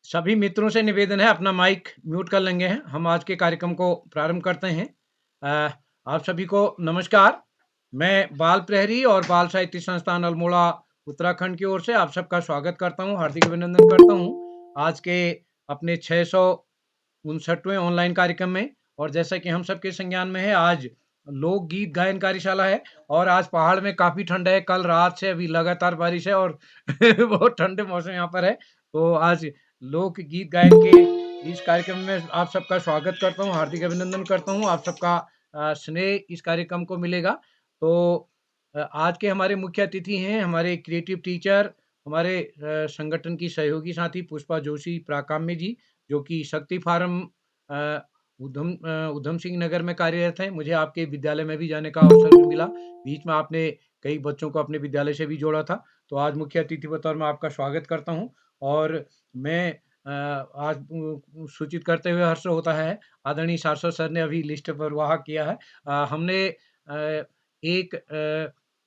सभी मित्रों से निवेदन है अपना माइक म्यूट कर लेंगे हैं। हम आज के कार्यक्रम को प्रारंभ करते हैं। आप सभी को नमस्कार। मैं बाल प्रहरी और बाल साहित्य संस्थान अल्मोड़ा उत्तराखंड की ओर से आप सबका स्वागत करता हूं, हार्दिक अभिनंदन करता हूं आज के अपने 659वें ऑनलाइन कार्यक्रम में। और जैसा कि हम सबके संज्ञान में है, आज लोकगीत गायन कार्यशाला है और आज पहाड़ में काफी ठंड है। कल रात से अभी लगातार बारिश है और बहुत ठंडे मौसम यहाँ पर है। तो आज लोक गीत गायन के इस कार्यक्रम में आप सबका स्वागत करता हूँ, हार्दिक अभिनंदन करता हूँ। आप सबका स्नेह इस कार्यक्रम को मिलेगा। तो आज के हमारे मुख्य अतिथि हैं हमारे क्रिएटिव टीचर, हमारे संगठन की सहयोगी साथी पुष्पा जोशी प्राकाम्य जी, जो कि शक्ति फार्म उधम सिंह नगर में कार्यरत हैं। मुझे आपके विद्यालय में भी जाने का अवसर भी मिला। बीच में आपने कई बच्चों को अपने विद्यालय से भी जोड़ा था। तो आज मुख्य अतिथि के तौर में आपका स्वागत करता हूँ। और मैं आज सूचित करते हुए हर्ष होता है, आदरणीय शाश्वत सर ने अभी लिस्ट पर वाह किया है। हमने एक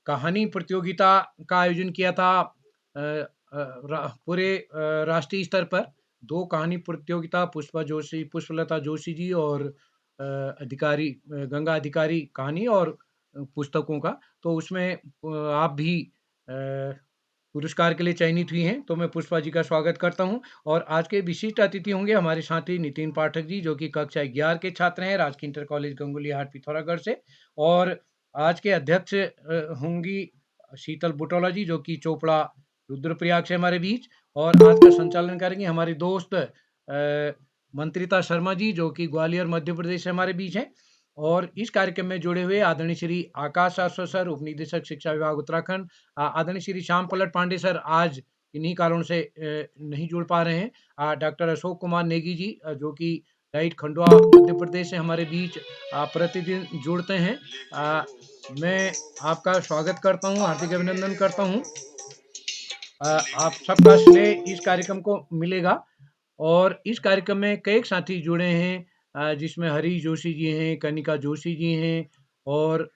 कहानी प्रतियोगिता का आयोजन किया था पूरे राष्ट्रीय स्तर पर। 2 कहानी प्रतियोगिता पुष्पलता जोशी जी और अधिकारी गंगा अधिकारी कहानी और पुस्तकों का। तो उसमें आप भी पुरस्कार के लिए चयनित हुई हैं, तो मैं पुष्पा जी का स्वागत करता हूं। और आज के विशिष्ट अतिथि होंगे हमारे साथी नितिन पाठक जी, जो कि कक्षा 11 के छात्र हैं, राजकीय इंटर कॉलेज गंगोलीहाट पिथौरागढ़ से। और आज के अध्यक्ष होंगी शीतल बुटौला जी, जो कि चोपड़ा रुद्रप्रयाग से हमारे बीच। और आज का संचालन करेंगे हमारे दोस्त मंत्रिता शर्मा जी, जो कि ग्वालियर मध्य प्रदेश से हमारे बीच हैं। और इस कार्यक्रम में जुड़े हुए आदरणीय श्री आकाश शाश्वत सर, उप निदेशक शिक्षा विभाग उत्तराखंड, आदरणीय श्री श्याम पलट पांडे सर आज इन्हीं कारणों से नहीं जुड़ पा रहे हैं। डॉक्टर अशोक कुमार नेगी जी, जो कि डाइट खंडवा मध्य प्रदेश से हमारे बीच प्रतिदिन जुड़ते हैं। मैं आपका स्वागत करता हूं, हार्दिक अभिनंदन करता हूं। आप सबका स्नेह इस कार्यक्रम को मिलेगा। और इस कार्यक्रम में कई साथी जुड़े हैं, जिसमें हरीश जोशी जी हैं, कनिका जोशी जी हैं। और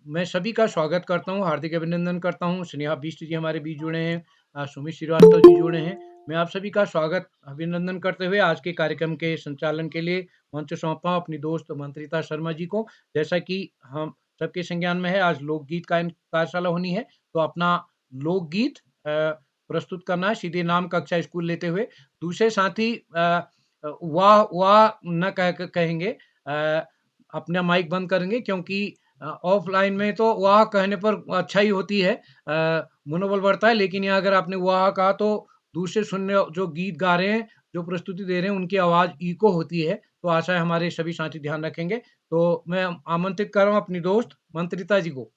मैं सभी का स्वागत करता हूँ, हार्दिक अभिनंदन करता हूँ। स्नेहा बिष्ट जी हमारे बीच जुड़े हैं, सुमित श्रीवास्तव जी जुड़े हैं। मैं आप सभी का स्वागत अभिनंदन करते हुए आज के कार्यक्रम के संचालन के लिए मंच सौंपता हूँ अपनी दोस्त मंत्रिता शर्मा जी को। जैसा कि हम सबके संज्ञान में है, आज लोकगीत का कार्यशाला होनी है, तो अपना लोकगीत प्रस्तुत करना है, सीधे नाम कक्षा स्कूल लेते हुए। दूसरे साथी वाह वाह न कहेंगे, अपना माइक बंद करेंगे, क्योंकि ऑफलाइन में तो वाह कहने पर अच्छा ही होती है, मनोबल बढ़ता है। लेकिन यहाँ अगर आपने वाह कहा तो दूसरे सुनने जो गीत गा रहे हैं, जो प्रस्तुति दे रहे हैं, उनकी आवाज़ इको होती है। तो आशा है हमारे सभी साथी ध्यान रखेंगे। तो मैं आमंत्रित कर रहा हूँ अपनी दोस्त मंत्रिता जी को।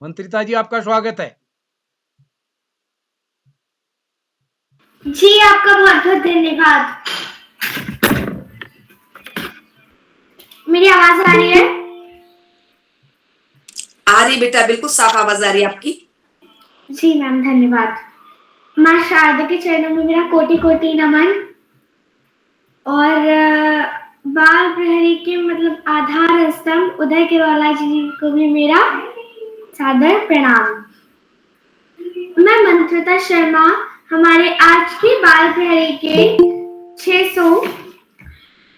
मंत्रिता जी, आपका स्वागत है। जी, आपका बहुत बहुत धन्यवाद। मेरी आवाज आ रही है? आ रही बेटा, बिल्कुल साफ आवाज आ रही है आपकी। जी मैम, धन्यवाद। माँ शारदा के चरणों में मेरा कोटि कोटि नमन। और बाल प्रहरी के मतलब आधार स्तंभ उदय केरवाला जी को भी मेरा सादर प्रणाम। मैं मंत्रिता शर्मा हमारे आज के बाल प्रहरी के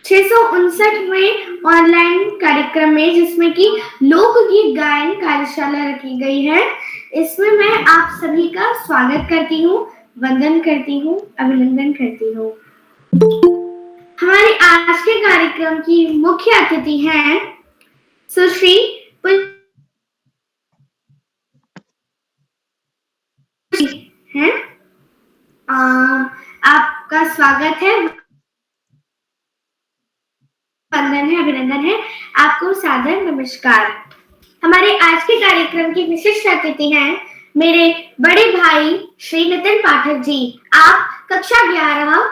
659वें ऑनलाइन कार्यक्रम में, जिसमें कि लोकगीत गायन कार्यशाला रखी गई है, इसमें मैं आप सभी का स्वागत करती हूँ, वंदन करती हूँ, अभिनंदन करती हूँ। हमारे आज के कार्यक्रम की मुख्य अतिथि हैं सुश्री हैं। आपका स्वागत है, वंदन है, अभिनंदन है, आपको सादर नमस्कार। हमारे आज के कार्यक्रम की विशिष्ट अतिथि हैं मेरे बड़े भाई श्री नितिन पाठक जी। आप कक्षा 11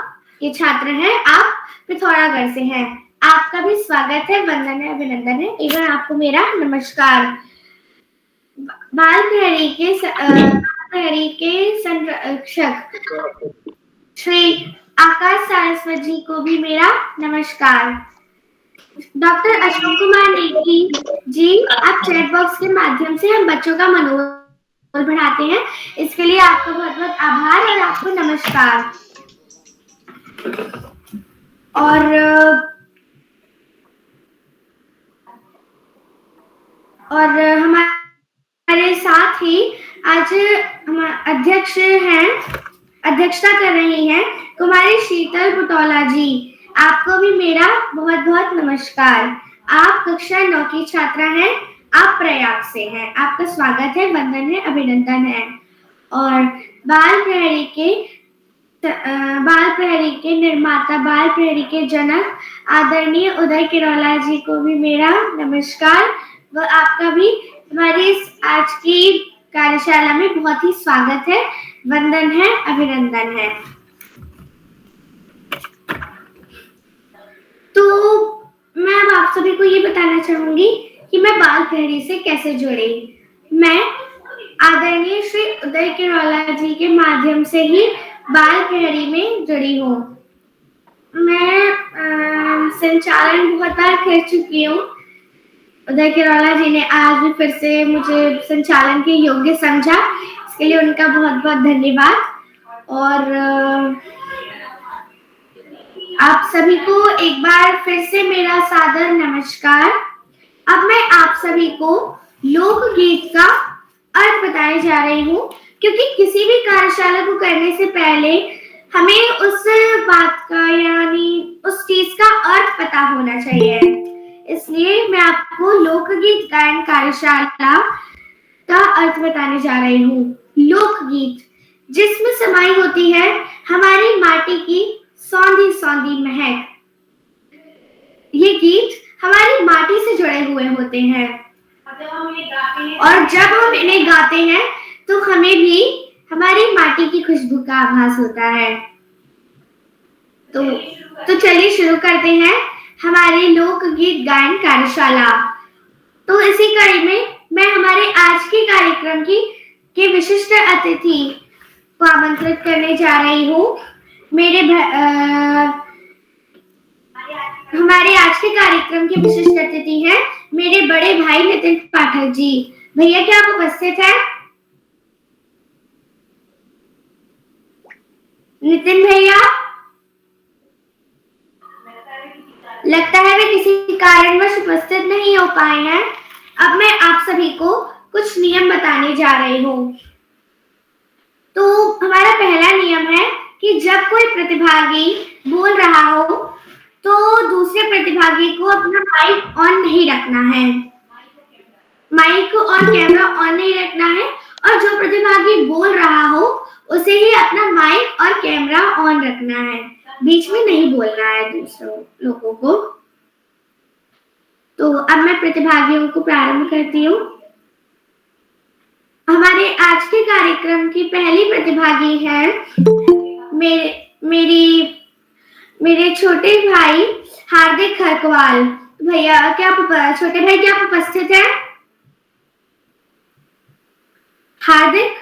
के छात्र हैं, आप पिथौरागढ़ से हैं। आपका भी स्वागत है, वंदन है, अभिनंदन है, एवं आपको मेरा नमस्कार। बाल प्रहरी के संरक्षक श्री आकाश सारस्वत जी को भी मेरा नमस्कार। डॉक्टर अशोक कुमार नेगी जी, आप चैट बॉक्स के माध्यम से हम बच्चों का मनोबल बढ़ाते हैं, इसके लिए आपका बहुत बहुत आभार और आपको नमस्कार। और हमारे साथ ही आज अध्यक्ष हैं, अध्यक्षता कर रही हैं कुमारी शीतल बुटौला जी। आपको भी मेरा बहुत बहुत नमस्कार। आप कक्षा 9 की छात्रा हैं, आप प्रयाग से हैं। आपका स्वागत है, वंदन है, अभिनंदन है। और बाल प्रहरी के निर्माता, बाल प्रहरी के जनक आदरणीय उदय किरोला जी को भी मेरा नमस्कार। व आपका भी हमारी आज की कार्यशाला में बहुत ही स्वागत है, वंदन है, अभिनंदन है। तो मैं अब आप सभी को ये बताना चाहूंगी कि मैं बाल प्रहरी से कैसे जुड़ी। मैं आदरणीय श्री उदय किरोला जी के माध्यम से ही बाल प्रहरी में जुड़ी हूँ। मैं संचालन बहुत बार कर चुकी हूँ। उदय किरोला जी ने आज भी फिर से मुझे संचालन के योग्य समझा, इसके लिए उनका बहुत बहुत धन्यवाद। और आप सभी को एक बार फिर से मेरा सादर नमस्कार। अब मैं आप सभी को लोकगीत का अर्थ बताने जा रही हूँ, क्योंकि किसी भी कार्यशाला को करने से पहले हमें उस बात का यानी उस चीज का अर्थ पता होना चाहिए। इसलिए मैं आपको लोकगीत गायन कार्यशाला का अर्थ बताने जा रही हूँ। लोकगीत जिसमें समाई होती है हमारी माटी की सौंधी सौंधी महक। ये गीत हमारी माटी से जुड़े हुए होते हैं और जब हम इन्हें गाते हैं तो हमें भी हमारी माटी की खुशबू का आभास होता है। तो चलिए शुरू करते हैं हमारी लोकगीत गायन कार्यशाला। तो इसी कड़ी में मैं हमारे आज के कार्यक्रम के विशिष्ट अतिथि को आमंत्रित करने जा रही हूँ। हमारे आज के कार्यक्रम के विशिष्ट अतिथि हैं मेरे बड़े भाई नितिन पाठक जी। भैया क्या आप उपस्थित हैं? नितिन भैया, लगता है वे किसी कारणवश उपस्थित नहीं हो पाए हैं। अब मैं आप सभी को कुछ नियम बताने जा रही हूँ। तो हमारा पहला नियम है कि जब कोई प्रतिभागी बोल रहा हो तो दूसरे प्रतिभागी को अपना माइक ऑन नहीं रखना है, माइक और कैमरा ऑन नहीं रखना है, और जो प्रतिभागी बोल रहा हो उसे ही अपना माइक और कैमरा ऑन रखना है, बीच में नहीं बोलना है दूसरों लोगों को। तो अब मैं प्रतिभागियों को प्रारंभ करती हूँ। हमारे आज के कार्यक्रम की पहली प्रतिभागी है मेरे छोटे भाई हार्दिक खरकवाल। भैया क्या छोटे भाई क्या आप उपस्थित हैं? हार्दिक,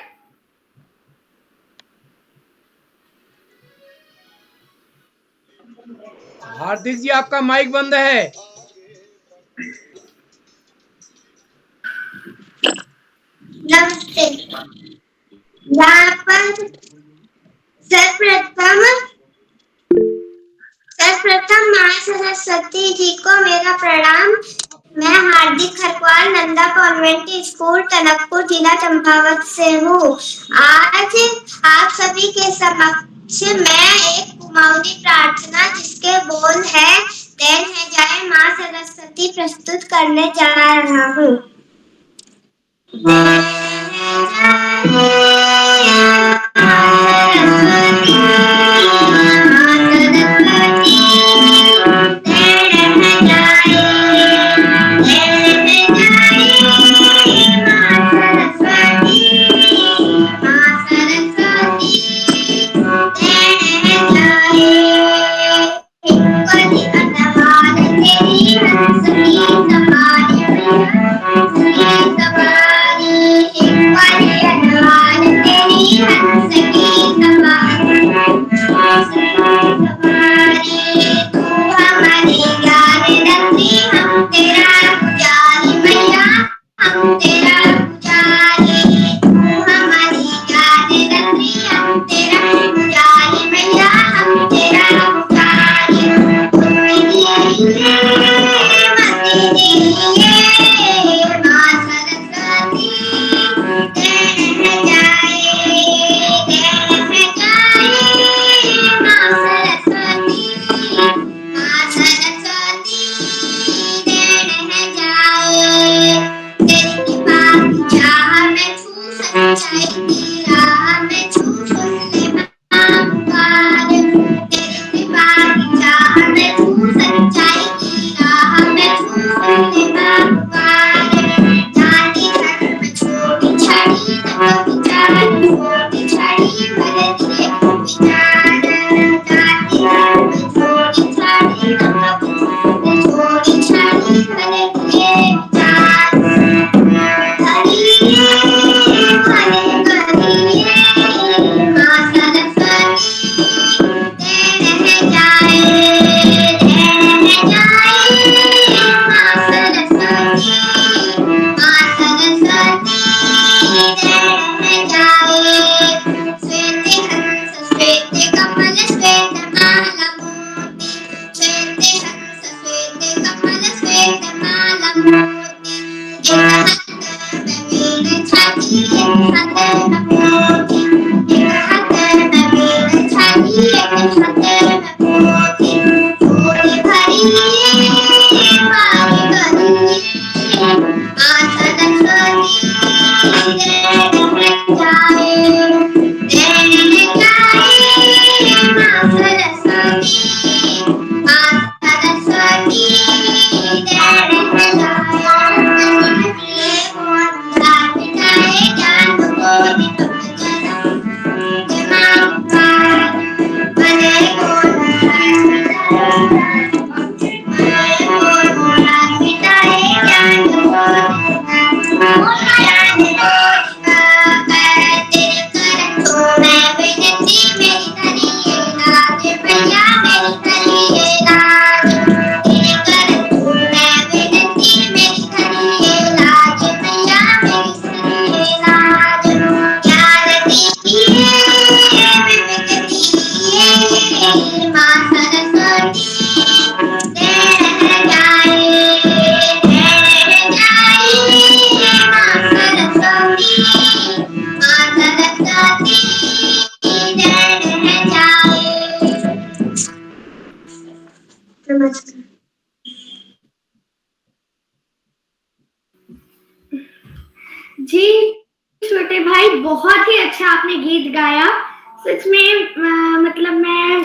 हार्दिक जी आपका माइक बंद है। नमस्ते। यहाँ पर सर्वप्रथम माँ सरस्वती जी को मेरा प्रणाम। मैं हार्दिक खरकवाल नंदा कॉन्वेंट स्कूल टनकपुर जिला चंपावत से हूँ। आज आप सभी के समक्ष मैं एक कुमाऊनी प्रार्थना जिसके बोल है देन है जाए माँ सरस्वती प्रस्तुत करने जा रहा हूँ। नमस्कार। जी छोटे भाई, बहुत ही अच्छा आपने गीत गाया। सच में मतलब मैं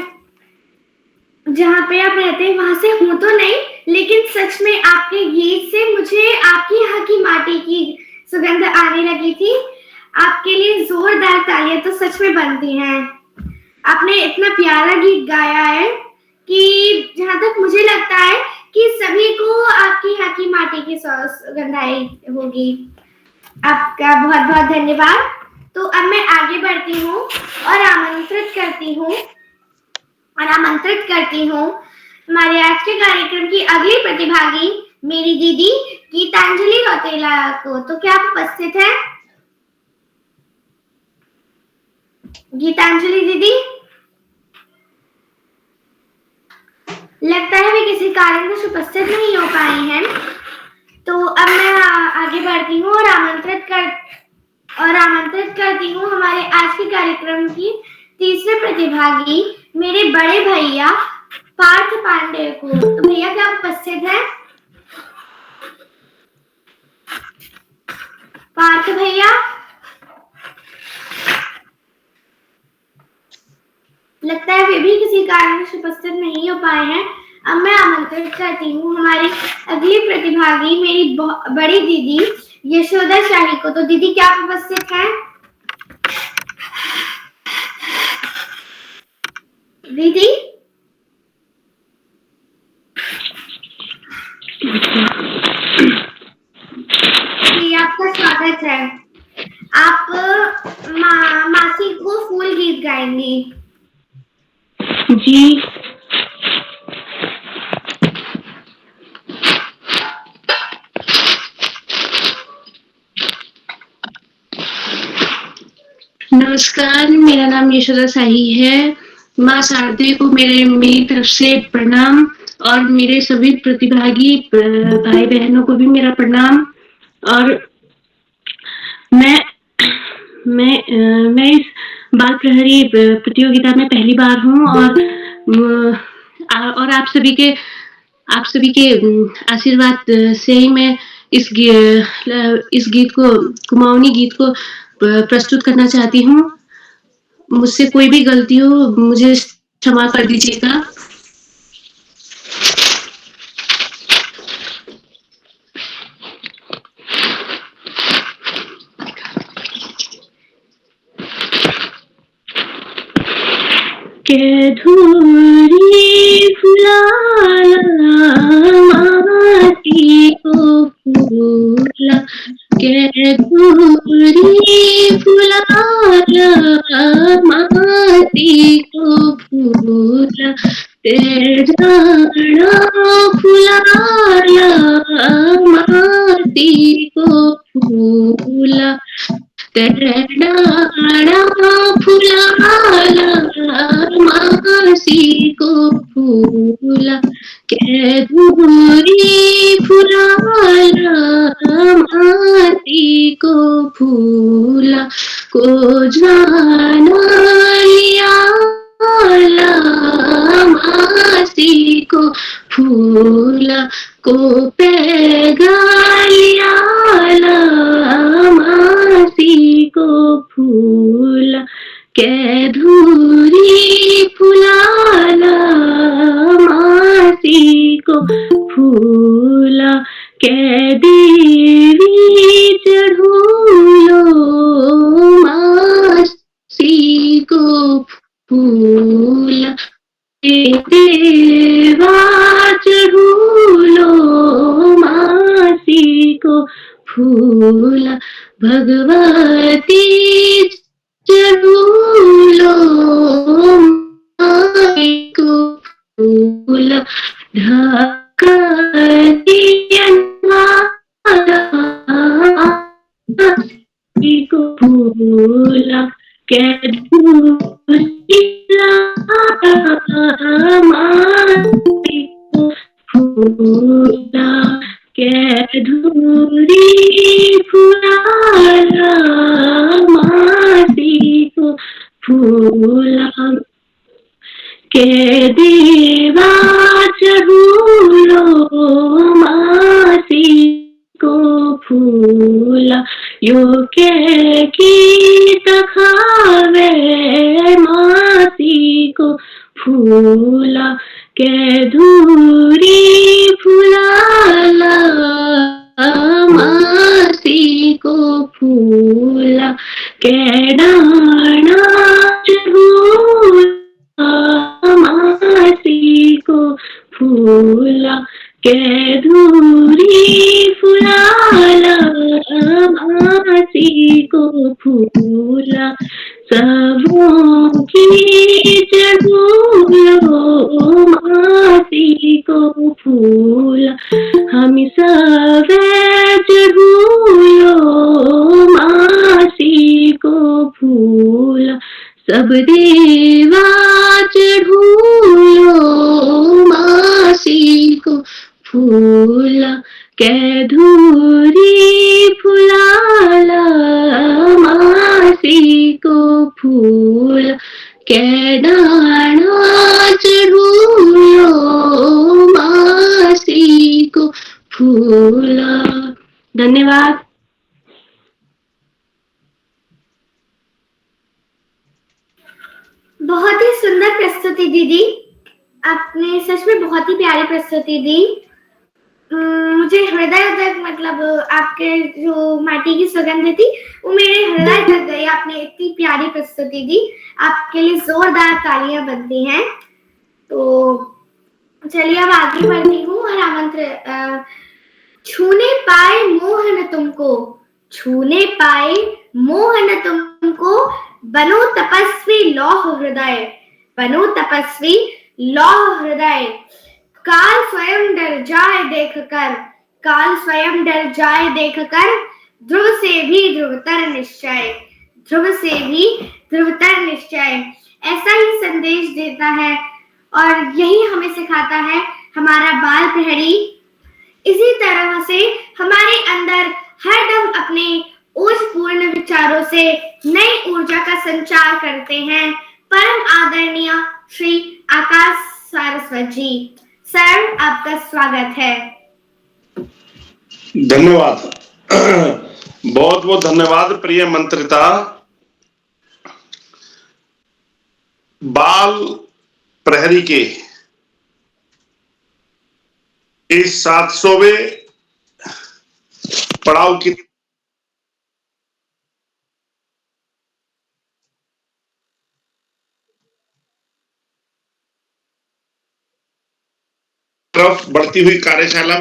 जहाँ पे आप रहते हैं वहां से हूं तो नहीं, लेकिन सच में आपके गीत से मुझे आपकी यहाँ की माटी की सुगंध आने लगी थी। आपके लिए जोरदार तालियां तो सच में बनती हैं। आपने इतना प्यारा गीत गाया है कि जहां तक मुझे लगता है कि सभी को आपकी यहाँ की माटी की सुगंध आई होगी। आपका बहुत बहुत धन्यवाद। तो अब मैं आगे बढ़ती हूँ और आमंत्रित करती हूँ हमारे आज के कार्यक्रम की अगली प्रतिभागी मेरी दीदी गीतांजलि रौतेला को। तो क्या आप उपस्थित हैं? गीतांजलि दीदी, लगता है वे किसी कारणवश उपस्थित नहीं हो पाई हैं। तो अब मैं आगे बढ़ती हूँ और आमंत्रित करती हूँ हमारे आज के कार्यक्रम की तीसरे प्रतिभागी मेरे बड़े भैया पार्थ पांडे को। तो भैया क्या आप उपस्थित हैं? पार्थ भैया, लगता है वे भी किसी कारण से उपस्थित नहीं हो पाए हैं। अब मैं आमंत्रित करती हूँ हमारी अगली प्रतिभागी मेरी बड़ी दीदी यशोदा शाही को। तो दीदी क्या आप उपस्थित हैं? दीदी, जी आपका स्वागत है। आप मासी को फूल गीत गाएंगी। जी नमस्कार, मेरा नाम यशोदा शाही है। माँ शारदे को मेरी तरफ से प्रणाम और मेरे सभी प्रतिभागी भाई बहनों को भी मेरा प्रणाम। और मैं इस बाल प्रहरी प्रतियोगिता में पहली बार हूँ और आप सभी के आशीर्वाद से ही मैं इस गीत को कुमाऊनी गीत को प्रस्तुत करना चाहती हूँ। मुझसे कोई भी गलती हो मुझे क्षमा कर दीजिएगा। के धूरी फुलाला माटी को फूला, के धूरी फुलाला माटी को फूला, तेरा फुलाला माटी को फूला, तेरा फुलाला मासी को फूला, के धूरी फुलाला माटी को फूला, को जाना लिया मासी को फूला, को पैगा लिया मासी को फूला, के धूरी फुलाला मासी को फूला, के देवी चढ़ूलो मासी को फूला, के देवा चढ़ूलो मासी को फूला, भगवती चढ़ूलो मासी को फूला, ढका मासी को फूला, के मासी को फूला, के धूरी फुलाला मासी को फूला, के देवा चढ़ू फूला के धूरी फुलाला मासी को फूला के डाना चढ़ूला मासी को फूला के धूरी फुलाला मासी को फूला सबों की चढ़ूलो मासी को फूला हम सब चढ़ूलो मासी को फूला सब देवा चढ़ूलो मासी को फूला के धूरी फुलाला मासी को फूला के डाना चढ़ूलो मासी को फूला। धन्यवाद। बहुत ही सुंदर प्रस्तुति दीदी, आपने सच में बहुत ही प्यारी प्रस्तुति दी। मुझे हृदय तक, मतलब आपके जो माटी की सुगंध थी वो मेरे हृदय तक गई। आपने इतनी प्यारी प्रस्तुति दी, आपके लिए जोरदार तालियां बनती हैं। तो चलिए अब आगे बढ़ती हूँ और आमंत्रण। छूने पाए मोहन तुमको, छूने पाए मोहन तुमको, बनो तपस्वी लौह हृदय, बनो तपस्वी लौह हृदय। काल स्वयं डर जाए देखकर, काल स्वयं डर जाए देखकर, ध्रुव से भी ध्रुवतर निश्चय, ध्रुव से भी ध्रुवतर निश्चय। ऐसा ही संदेश देता है और यही हमें सिखाता है हमारा बाल प्रहरी। इसी तरह से हमारे अंदर हरदम अपने ओजपूर्ण विचारों से नई ऊर्जा का संचार करते हैं परम आदरणीय श्री आकाश सारस्वत जी। सर, आपका स्वागत है। धन्यवाद, बहुत बहुत धन्यवाद प्रिय मंत्रिता। बाल प्रहरी के इस 700वें पड़ाव की तरफ बढ़ती हुई कार्यशाला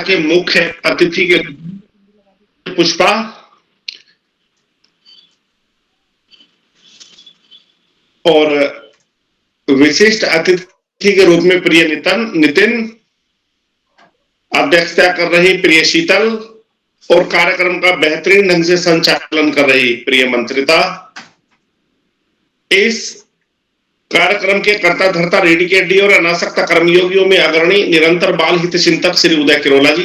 के मुख्य अतिथि के पुष्पा, और विशिष्ट अतिथि के रूप में प्रिय नितिन, अध्यक्षता कर रही प्रिय शीतल और कार्यक्रम का बेहतरीन ढंग से संचालन कर रही प्रिय मंत्रिता। इस कार्यक्रम के कर्ता धर्ता रेडिकेडी और अनासक्ता कर्मयोगियों में अग्रणी निरंतर बाल हित चिंतक श्री उदय किरोला जी,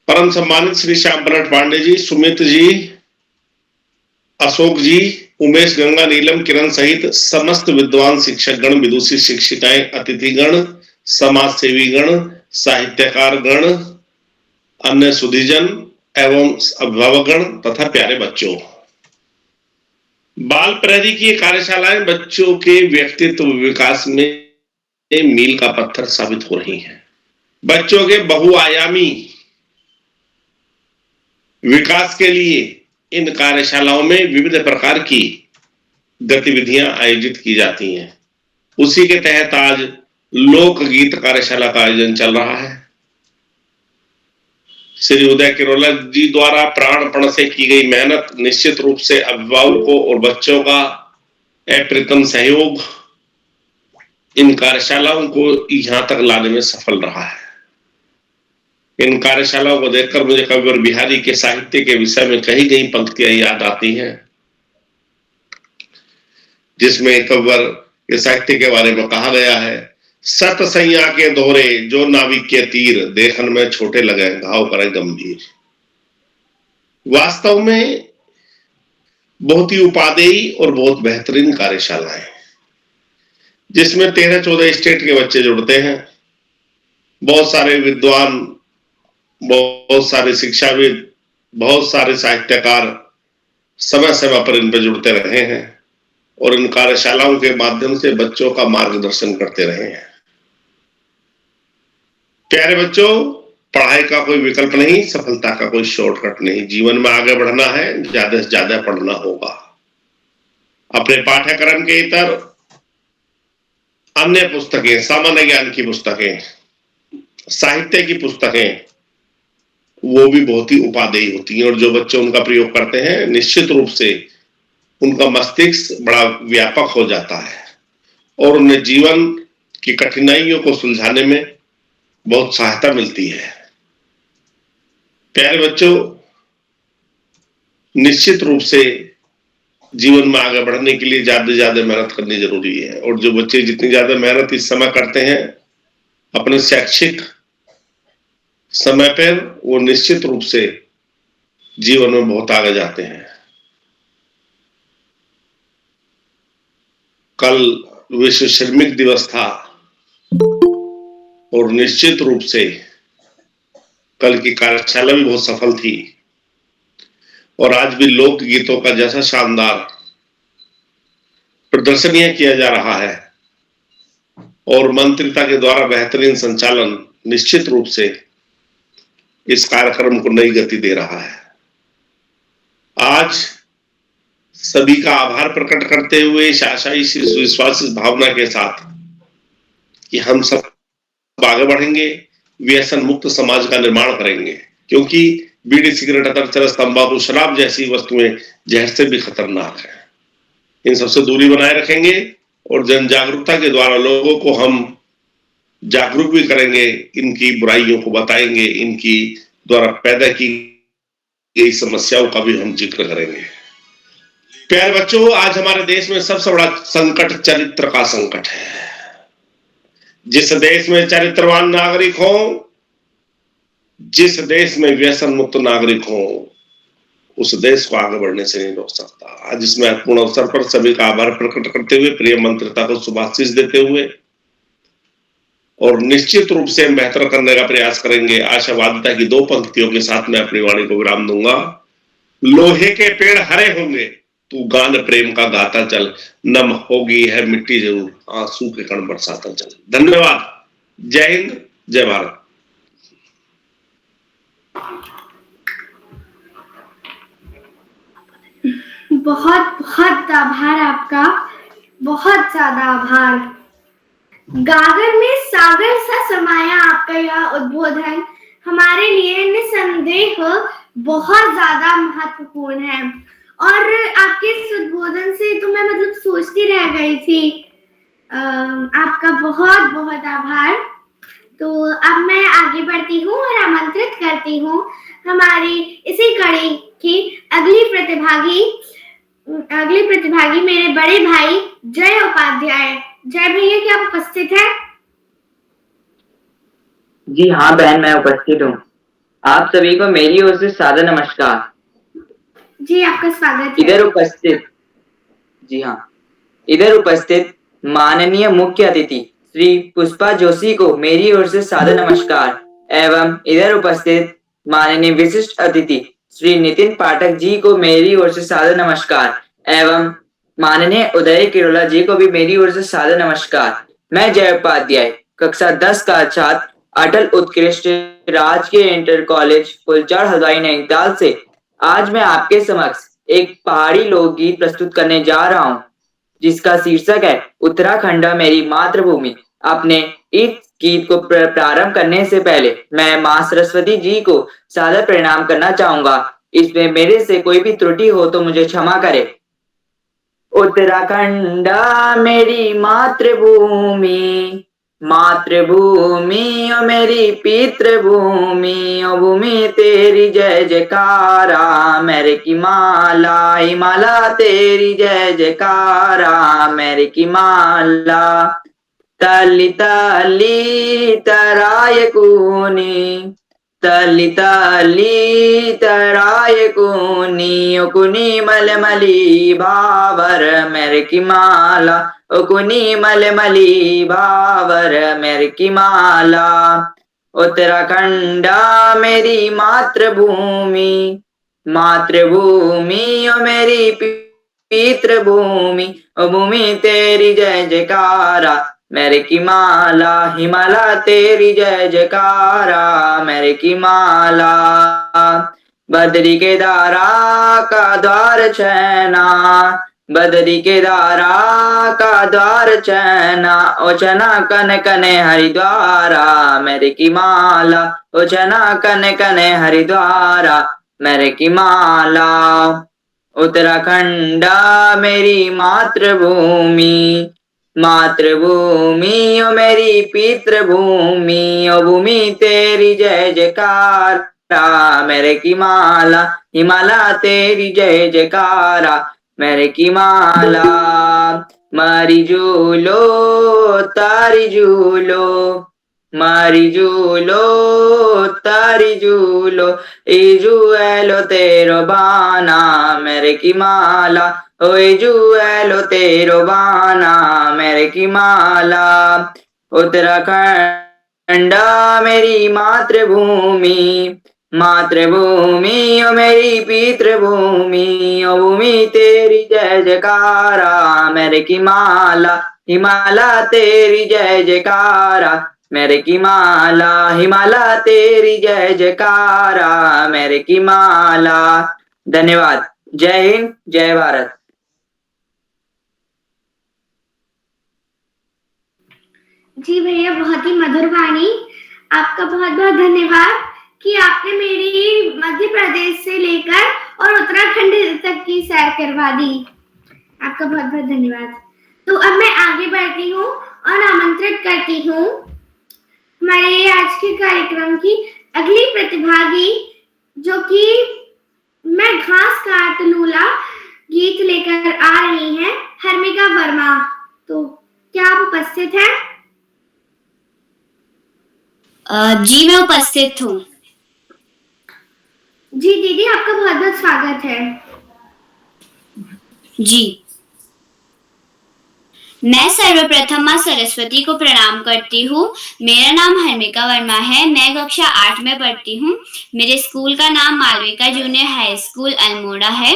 परम सम्मानित श्री श्याम बलट पांडे जी, सुमित जी, अशोक जी, उमेश, गंगा, नीलम, किरण सहित समस्त विद्वान शिक्षक गण, विदुषी शिक्षिकाएं, अतिथिगण, समाज सेवी गण, साहित्यकार गण, अन्य सुधीजन एवं अभिभावकगण तथा प्यारे बच्चों। बाल प्रहरी की कार्यशालाएं बच्चों के व्यक्तित्व विकास में मील का पत्थर साबित हो रही हैं। बच्चों के बहुआयामी विकास के लिए इन कार्यशालाओं में विविध प्रकार की गतिविधियां आयोजित की जाती हैं। उसी के तहत आज लोकगीत कार्यशाला का आयोजन चल रहा है। श्री उदय किरोला जी द्वारा प्राणपण से की गई मेहनत, निश्चित रूप से अभिभावकों और बच्चों का अप्रतिम सहयोग इन कार्यशालाओं को यहां तक लाने में सफल रहा है। इन कार्यशालाओं को देखकर मुझे कविवर बिहारी के साहित्य के विषय में कही गई पंक्तियां याद आती हैं, जिसमें कविवर के साहित्य के बारे में कहा गया है, सत सैया के दोहरे जो नाविक के तीर, देखन में छोटे लगे घाव करे गंभीर। वास्तव में बहुत ही उपादेयी और बहुत बेहतरीन कार्यशालाएं, जिसमें 13-14 स्टेट के बच्चे जुड़ते हैं। बहुत सारे विद्वान, बहुत सारे शिक्षाविद, बहुत सारे साहित्यकार समय समय पर इन पर जुड़ते रहे हैं और इन कार्यशालाओं के माध्यम से बच्चों का मार्गदर्शन करते रहे हैं। प्यारे बच्चों, पढ़ाई का कोई विकल्प नहीं, सफलता का कोई शॉर्टकट नहीं। जीवन में आगे बढ़ना है, ज्यादा से ज्यादा पढ़ना होगा। अपने पाठ्यक्रम के इतर अन्य पुस्तकें, सामान्य ज्ञान की पुस्तकें, साहित्य की पुस्तकें, वो भी बहुत ही उपादेय होती हैं और जो बच्चे उनका प्रयोग करते हैं निश्चित रूप से उनका मस्तिष्क बड़ा व्यापक हो जाता है और उन्हें जीवन की कठिनाइयों को सुलझाने में बहुत सहायता मिलती है। प्यारे बच्चों, निश्चित रूप से जीवन में आगे बढ़ने के लिए ज्यादा से ज्यादा मेहनत करनी जरूरी है और जो बच्चे जितनी ज्यादा मेहनत इस समय करते हैं अपने शैक्षिक समय पर, वो निश्चित रूप से जीवन में बहुत आगे जाते हैं। कल विश्व श्रमिक दिवस था और निश्चित रूप से कल की कार्यशाला भी बहुत सफल थी और आज भी लोक गीतों का जैसा शानदार प्रदर्शन यह किया जा रहा है और मंत्रिता के द्वारा बेहतरीन संचालन निश्चित रूप से इस कार्यक्रम को नई गति दे रहा है। आज सभी का आभार प्रकट करते हुए इस आशा, इस विश्वास, इस भावना के साथ कि हम सब आगे बढ़ेंगे, व्यसन मुक्त समाज का निर्माण करेंगे, क्योंकि बीड़ी, सिगरेट, अतर, चरस, तंबाकू, शराब जैसी वस्तुएं जहर से भी खतरनाक है। इन सबसे दूरी बनाए रखेंगे और जन जागरूकता के द्वारा लोगों को हम जागरूक भी करेंगे, इनकी बुराइयों को बताएंगे, इनकी द्वारा पैदा की गई समस्याओं का भी हम जिक्र करेंगे। प्यारे बच्चों, आज हमारे देश में सबसे बड़ा संकट चरित्र का संकट है। जिस देश में चरित्रवान नागरिक हो, जिस देश में व्यसन मुक्त नागरिक हो, उस देश को आगे बढ़ने से नहीं रोक सकता। आज इस महत्वपूर्ण अवसर पर सभी का आभार प्रकट करते हुए, प्रिय मंत्रिता को शुभाशीष देते हुए और निश्चित रूप से हम बेहतर करने का प्रयास करेंगे, आशावादिता की 2 पंक्तियों के साथ मैं अपनी वाणी को विराम दूंगा। लोहे के पेड़ हरे होंगे, तू गान प्रेम का गाता चल, नम होगी है मिट्टी जरूर, आंसू के कण बरसाता चल। धन्यवाद। जय हिंद, जय भारत। बहुत बहुत आभार आपका, बहुत ज्यादा आभार। गागर में सागर सा समाया आपका यह उद्बोधन हमारे लिए निसंदेह बहुत ज्यादा महत्वपूर्ण है और आपके इस उद्बोधन से तो मैं मतलब सोचती रह गई थी। आपका बहुत बहुत आभार। तो अब मैं आगे बढ़ती हूँ और आमंत्रित करती हूँ हमारी इसी कड़ी की अगली प्रतिभागी मेरे बड़े भाई जय उपाध्याय। जय भैया, क्या आप उपस्थित हैं? जी हाँ बहन, मैं उपस्थित हूँ। आप सभी को मेरी ओर से सादर नमस्कार। जी आपका स्वागत है। इधर उपस्थित, जी हाँ, इधर उपस्थित माननीय मुख्य अतिथि श्री पुष्पा जोशी को मेरी ओर से सादर नमस्कार एवं इधर उपस्थित माननीय विशिष्ट अतिथि श्री नितिन पाठक जी को मेरी ओर से सादर नमस्कार एवं माननीय उदय किरोला जी को भी मेरी ओर से सादर नमस्कार। मैं जय उपाध्याय, कक्षा 10 का छात्र, अटल उत्कृष्ट राजकीय इंटर कॉलेज फुलचार हल्द्वानी नैनीताल से आज मैं आपके समक्ष एक पहाड़ी लोकगीत प्रस्तुत करने जा रहा हूँ, जिसका शीर्षक है उत्तराखंड मेरी मातृभूमि। अपने इस गीत को प्रारंभ करने से पहले मैं माँ सरस्वती जी को सादर प्रणाम करना चाहूंगा। इसमें मेरे से कोई भी त्रुटि हो तो मुझे क्षमा करे। उत्तराखंड मेरी मातृभूमि, मातृभूमि ओ मेरी पितृभूमि, ओ भूमि तेरी जय जयकारा, मेरे की माला हिमाला तेरी जय जयकारा, मेरे की माला। तली तली तराय कुनी, तली तली तराय कुनी, ओ कुनी मलमली भावर मेरे की माला, ओ कुनी मलमली भावर मेरे की माला। उत्तराखंड मेरी मातृभूमि, मातृभूमि ओ मेरी पितृभूमि, ओ भूमि तेरी जय जयकारा, मेरे की माला हिमालय तेरी जय जयकारा, मेरे की माला। बदरी के दारा का द्वार चैना, बदरी के दारा का द्वार चैना, ओ चना कन कने हरिद्वारा, मेरे की माला, ओ चना कन कने हरिद्वारा, मेरे की माला। उत्तराखंड मेरी मातृभूमि, मातृभूमि ओ मेरी पितृभूमि, ओ भूमि तेरी जय जयकारा, मेरे की माला हिमालय तेरी जय जयकारा, मेरे की माला। मारी झूलो तारी झूलो, मारी झूलो तारी झूलो, इजुएलो तेरो बाना, मेरे की माला, ओ इजुएलो तेरो बाना, मेरे की माला। उत्तराखंड मेरी मातृभूमि, मातृभूमि ओ मेरी पितृभूमि, ओ भूमि तेरी जय जयकारा, मेरे की माला हिमालय तेरी जय जयकारा, मेरे की माला हिमालय तेरी जय जयकारा, मेरे की माला। धन्यवाद। जय हिंद, जय भारत। जी भैया, बहुत ही मधुर वाणी। आपका बहुत बहुत धन्यवाद कि आपने मेरी मध्य प्रदेश से लेकर और उत्तराखंड तक की सैर करवा दी। आपका बहुत बहुत धन्यवाद। तो अब मैं आगे बढ़ती हूँ और आमंत्रित करती हूँ हमारे आज के कार्यक्रम की अगली प्रतिभागी, जो कि मैं घास काट लूला गीत लेकर आ रही हैं, हर्मिका वर्मा। तो क्या आप उपस्थित हैं? जी मैं उपस्थित हूँ। जी दीदी, आपका बहुत बहुत स्वागत है। जी, मैं सर्वप्रथम माँ सरस्वती को प्रणाम करती हूँ। मेरा नाम हर्मिका वर्मा है। मैं कक्षा 8 में पढ़ती हूँ। मेरे स्कूल का नाम Malvika junior high school Almora है।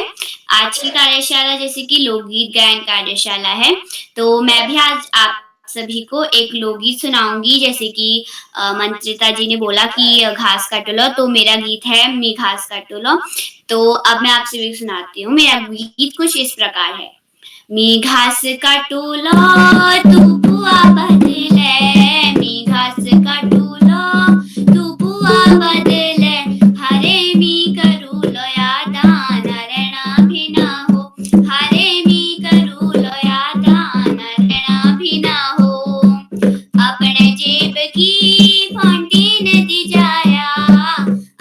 आज की कार्यशाला जैसे कि लोकगीत गायन कार्यशाला है, तो मैं भी आज आप सभी को एक लोकगीत सुनाऊंगी। जैसे कि मंत्रिता जी ने बोला कि घास काटो लो, तो मेरा गीत है मी घास काटो लो। तो अब मैं आप सभी को सुनाती हूँ। मेरा गीत कुछ इस प्रकार है। मी घास काटो लो तू बुआ बदले, मी घास काटो लो तू बुआ बदले, हरे मी करू लो यादान रहना भी ना हो, हरे मी करू लो यादान रहना भी ना हो। अपने जेब की फंटी ने दी जाया,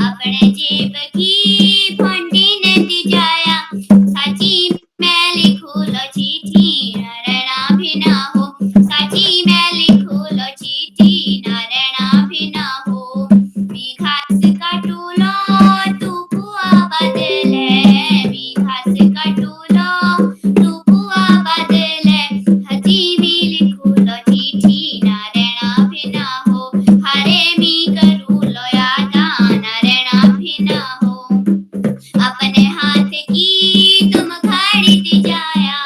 अपने जेब की फंटी ने दी जाया, साची मैं लिखू लो चिट्ठी न रहना भी ना हो, साची मैं लिखू लो चिट्ठी न रहना भी ना हो। मी घास काटू लो तू बुआ बदले, मी घास काटू लो तू बुआ बदले, हजी मी लिखू लो चिट्ठी न रहना भी ना हो, हरे मी करू लो यादान रहना भी ना हो। अपने हाथ की तुम घड़ी दी जाया,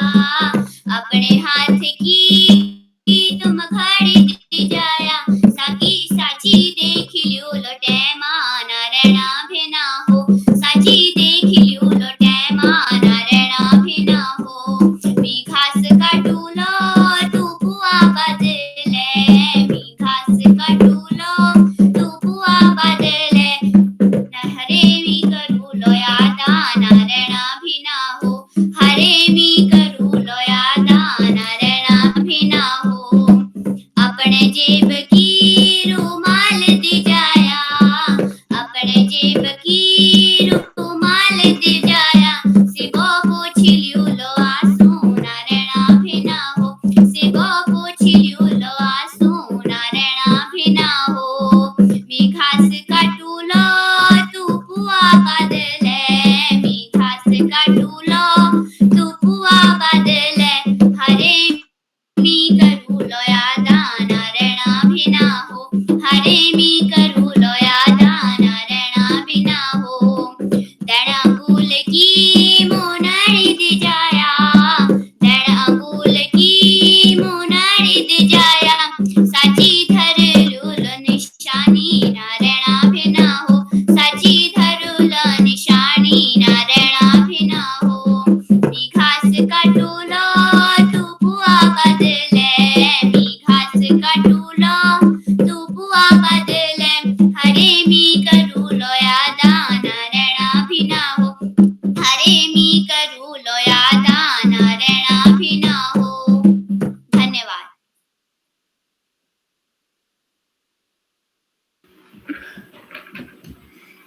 अपने हाथ की तुम घड़ी दी जाया, साकी साची देख लियो लो टैमान रहना भी ना हो, साची देख लियो लो टैमान रहना भी ना हो। मी घास काटू लो तू बुआ बदले, मी घास काटू लो तू बुआ बदले, हरे मी करू लो यादान रहना भी ना हो, हरे मी करू लो यादान रहना भी ना हो। अपने जेब की रुमाल दी जाया, अपने जेब की रुमाल दी जाया, सिबो पोछ लियो लो आंसू न रहना भी ना हो, सिबो पोछ लियो लो आंसू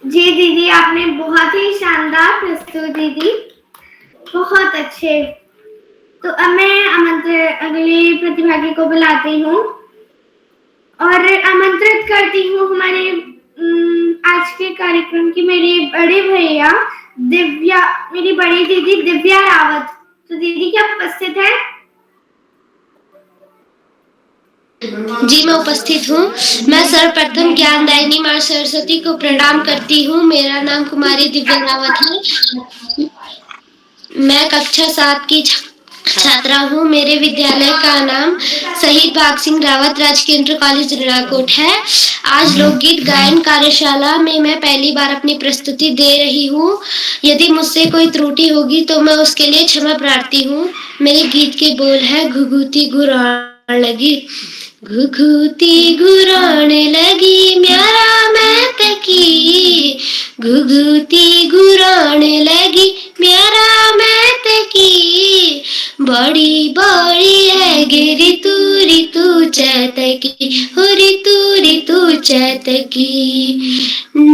जी दीदी, आपने बहुत ही शानदार प्रस्तुति दी, बहुत अच्छे। तो अब मैं अगले प्रतिभागी को बुलाती हूँ और आमंत्रित करती हूँ हमारे आज के कार्यक्रम की मेरे बड़े भैया दिव्या, मेरी बड़ी दीदी दिव्या रावत। तो दीदी क्या उपस्थित है? जी मैं उपस्थित हूँ। मैं सर्वप्रथम ज्ञानदायिनी माँ सरस्वती को प्रणाम करती हूँ। मेरा नाम कुमारी दिव्या रावत है। मैं कक्षा 7 की छात्रा हूँ। मेरे विद्यालय का नाम शहीद भाग सिंह रावत राजकीय इंटर कॉलेज रीणाकोट है। आज लोकगीत गायन कार्यशाला में मैं पहली बार अपनी प्रस्तुति दे रही हूँ। यदि मुझसे कोई त्रुटि होगी तो मैं उसके लिए क्षमा प्रार्थी हूँ। मेरे गीत के बोल है घुघुती घुराने लगी, घुघुती घुराने लगी म्यारा मैं तकी, घुघुती घुराने लगी म्यारा मैं तकी, बड़ी बड़ी है गे ऋतु चैतकी, हो ऋतु चैतकी,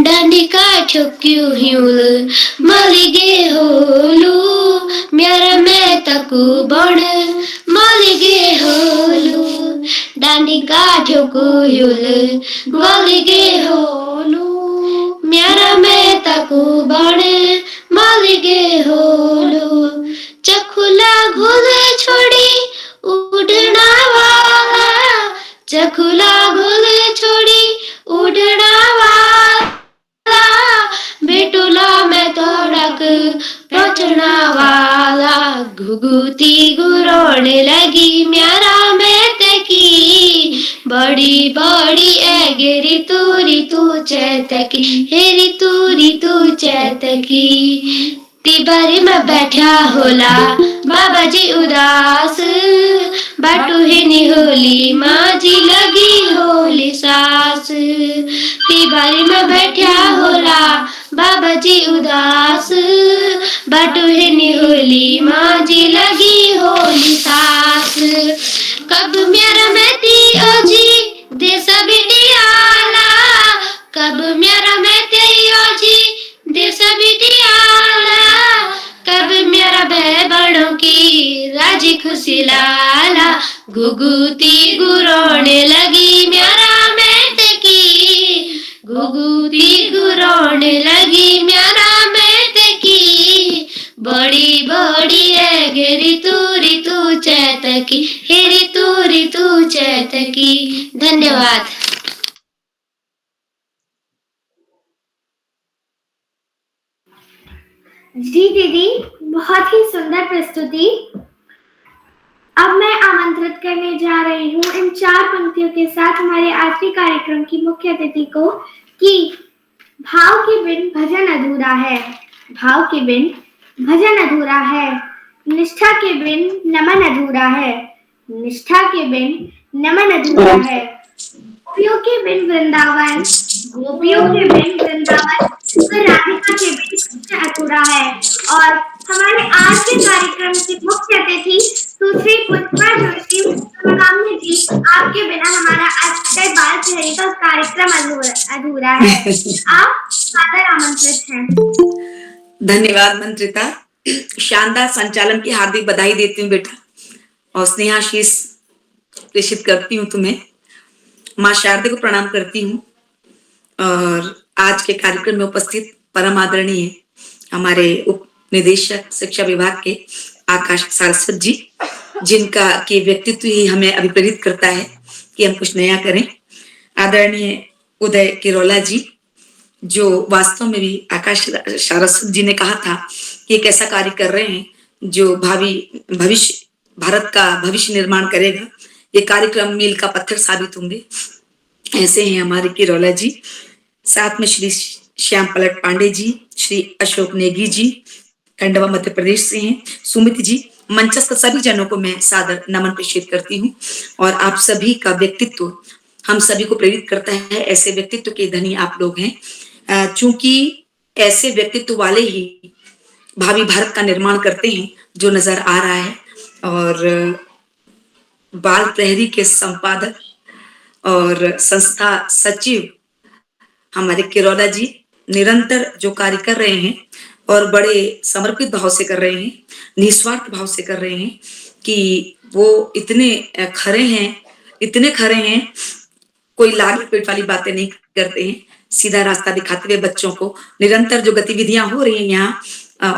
डांडी काठो क्यों हिउल मलिगे होलू, म्यारा मैं तकु बण मलिगे होलू, डांडी काठो क्यों मलिगे होलू, म्यारा मैं तकु बण मलिगे होलू, चखुला घोले छोड़ी उड़ना वाला, चखुला घोले छोड़ी उड़ना वाला, बेटुला मैं तोड़क पहुंचना वाला, घुघुती घुराने लगी म्यारा मैं तकी, बड़ी बड़ी है गे ऋतु चैतकी, हे ऋतु चैतकी, तिबारी में बैठा होला बाबा जी उदास, बाटू ही निहोली माँ जी लगी होली सास, तिबारी में बैठा होला बाबा जी उदास, बाटू ही निहोली माँ जी लगी होली सास, कब मेरा मेती ओजी देसा बिटियाला, कब मेरा मेती ओजी देसा बिटियाला, कब मेरा बह बड़ों की राजी खुशी लाला, घुघुती घुराने लगी म्यारा मैं तकी, घुघुती घुराने लगी म्यारा मैं तकी, बड़ी बड़ी है गे ऋतु चैतकी, हे ऋतु चैतकी। धन्यवाद। जी दीदी, बहुत ही सुंदर प्रस्तुति। अब मैं आमंत्रित करने जा रही हूँ इन 4 पंक्तियों के साथ हमारे आज के कार्यक्रम की मुख्य अतिथि को कि भाव के बिन भजन अधूरा है, भाव के बिन भजन अधूरा है, निष्ठा के बिन नमन अधूरा है, निष्ठा के बिन नमन अधूरा है, गोपियों के बिन वृंदावन, गोपियों के बिन वृंदावन, राधिका के बिन कृष्ण अधूरा है। और हमारे आज के कार्यक्रम की मुख्य अतिथि सुश्री पुष्पा जोशी जी, आपके बिना हमारा आज का बाल चेहरे का कार्यक्रम अधूरा है। आप सादर आमंत्रित हैं। धन्यवाद मंत्रिता, शानदार संचालन की हार्दिक बधाई देती हूँ बेटा, और स्नेहाशीष प्रेषित करती हूँ तुम्हें। माँ शारदे को प्रणाम करती हूँ और आज के कार्यक्रम में उपस्थित परम आदरणीय हमारे उप निदेशक शिक्षा विभाग के आकाश सारस्वत जी, जिनका के व्यक्तित्व ही हमें अभिप्रेरित करता है कि हम कुछ नया करें। आदरणीय उदय किरोला जी, जो वास्तव में भी आकाश सारस्वत जी ने कहा था कि एक ऐसा कार्य कर रहे हैं जो भविष्य भारत का भविष्य निर्माण करेगा। ये कार्यक्रम मील का पत्थर साबित होंगे। ऐसे हैं हमारे किरोला जी, साथ में श्री श्याम पलट पांडे जी, श्री अशोक नेगी जी खंडवा मध्य प्रदेश से हैं, सुमित जी, मंचस्थ सभी जनों को मैं सादर नमन प्रेषित करती हूँ। और आप सभी का व्यक्तित्व हम सभी को प्रेरित करता है। ऐसे व्यक्तित्व के धनी आप लोग हैं, चूंकि ऐसे व्यक्तित्व वाले ही भावी भारत का निर्माण करते हैं जो नजर आ रहा है। और बाल प्रहरी के संपादक और संस्था सचिव हमारे किरोला जी निरंतर जो कार्य कर रहे हैं और बड़े समर्पित भाव से कर रहे हैं, निस्वार्थ भाव से कर रहे हैं कि वो इतने खरे हैं, इतने खरे हैं, कोई लाल पेट वाली बातें नहीं करते हैं, सीधा रास्ता दिखाते हुए बच्चों को निरंतर जो गतिविधियां हो रही हैं यहाँ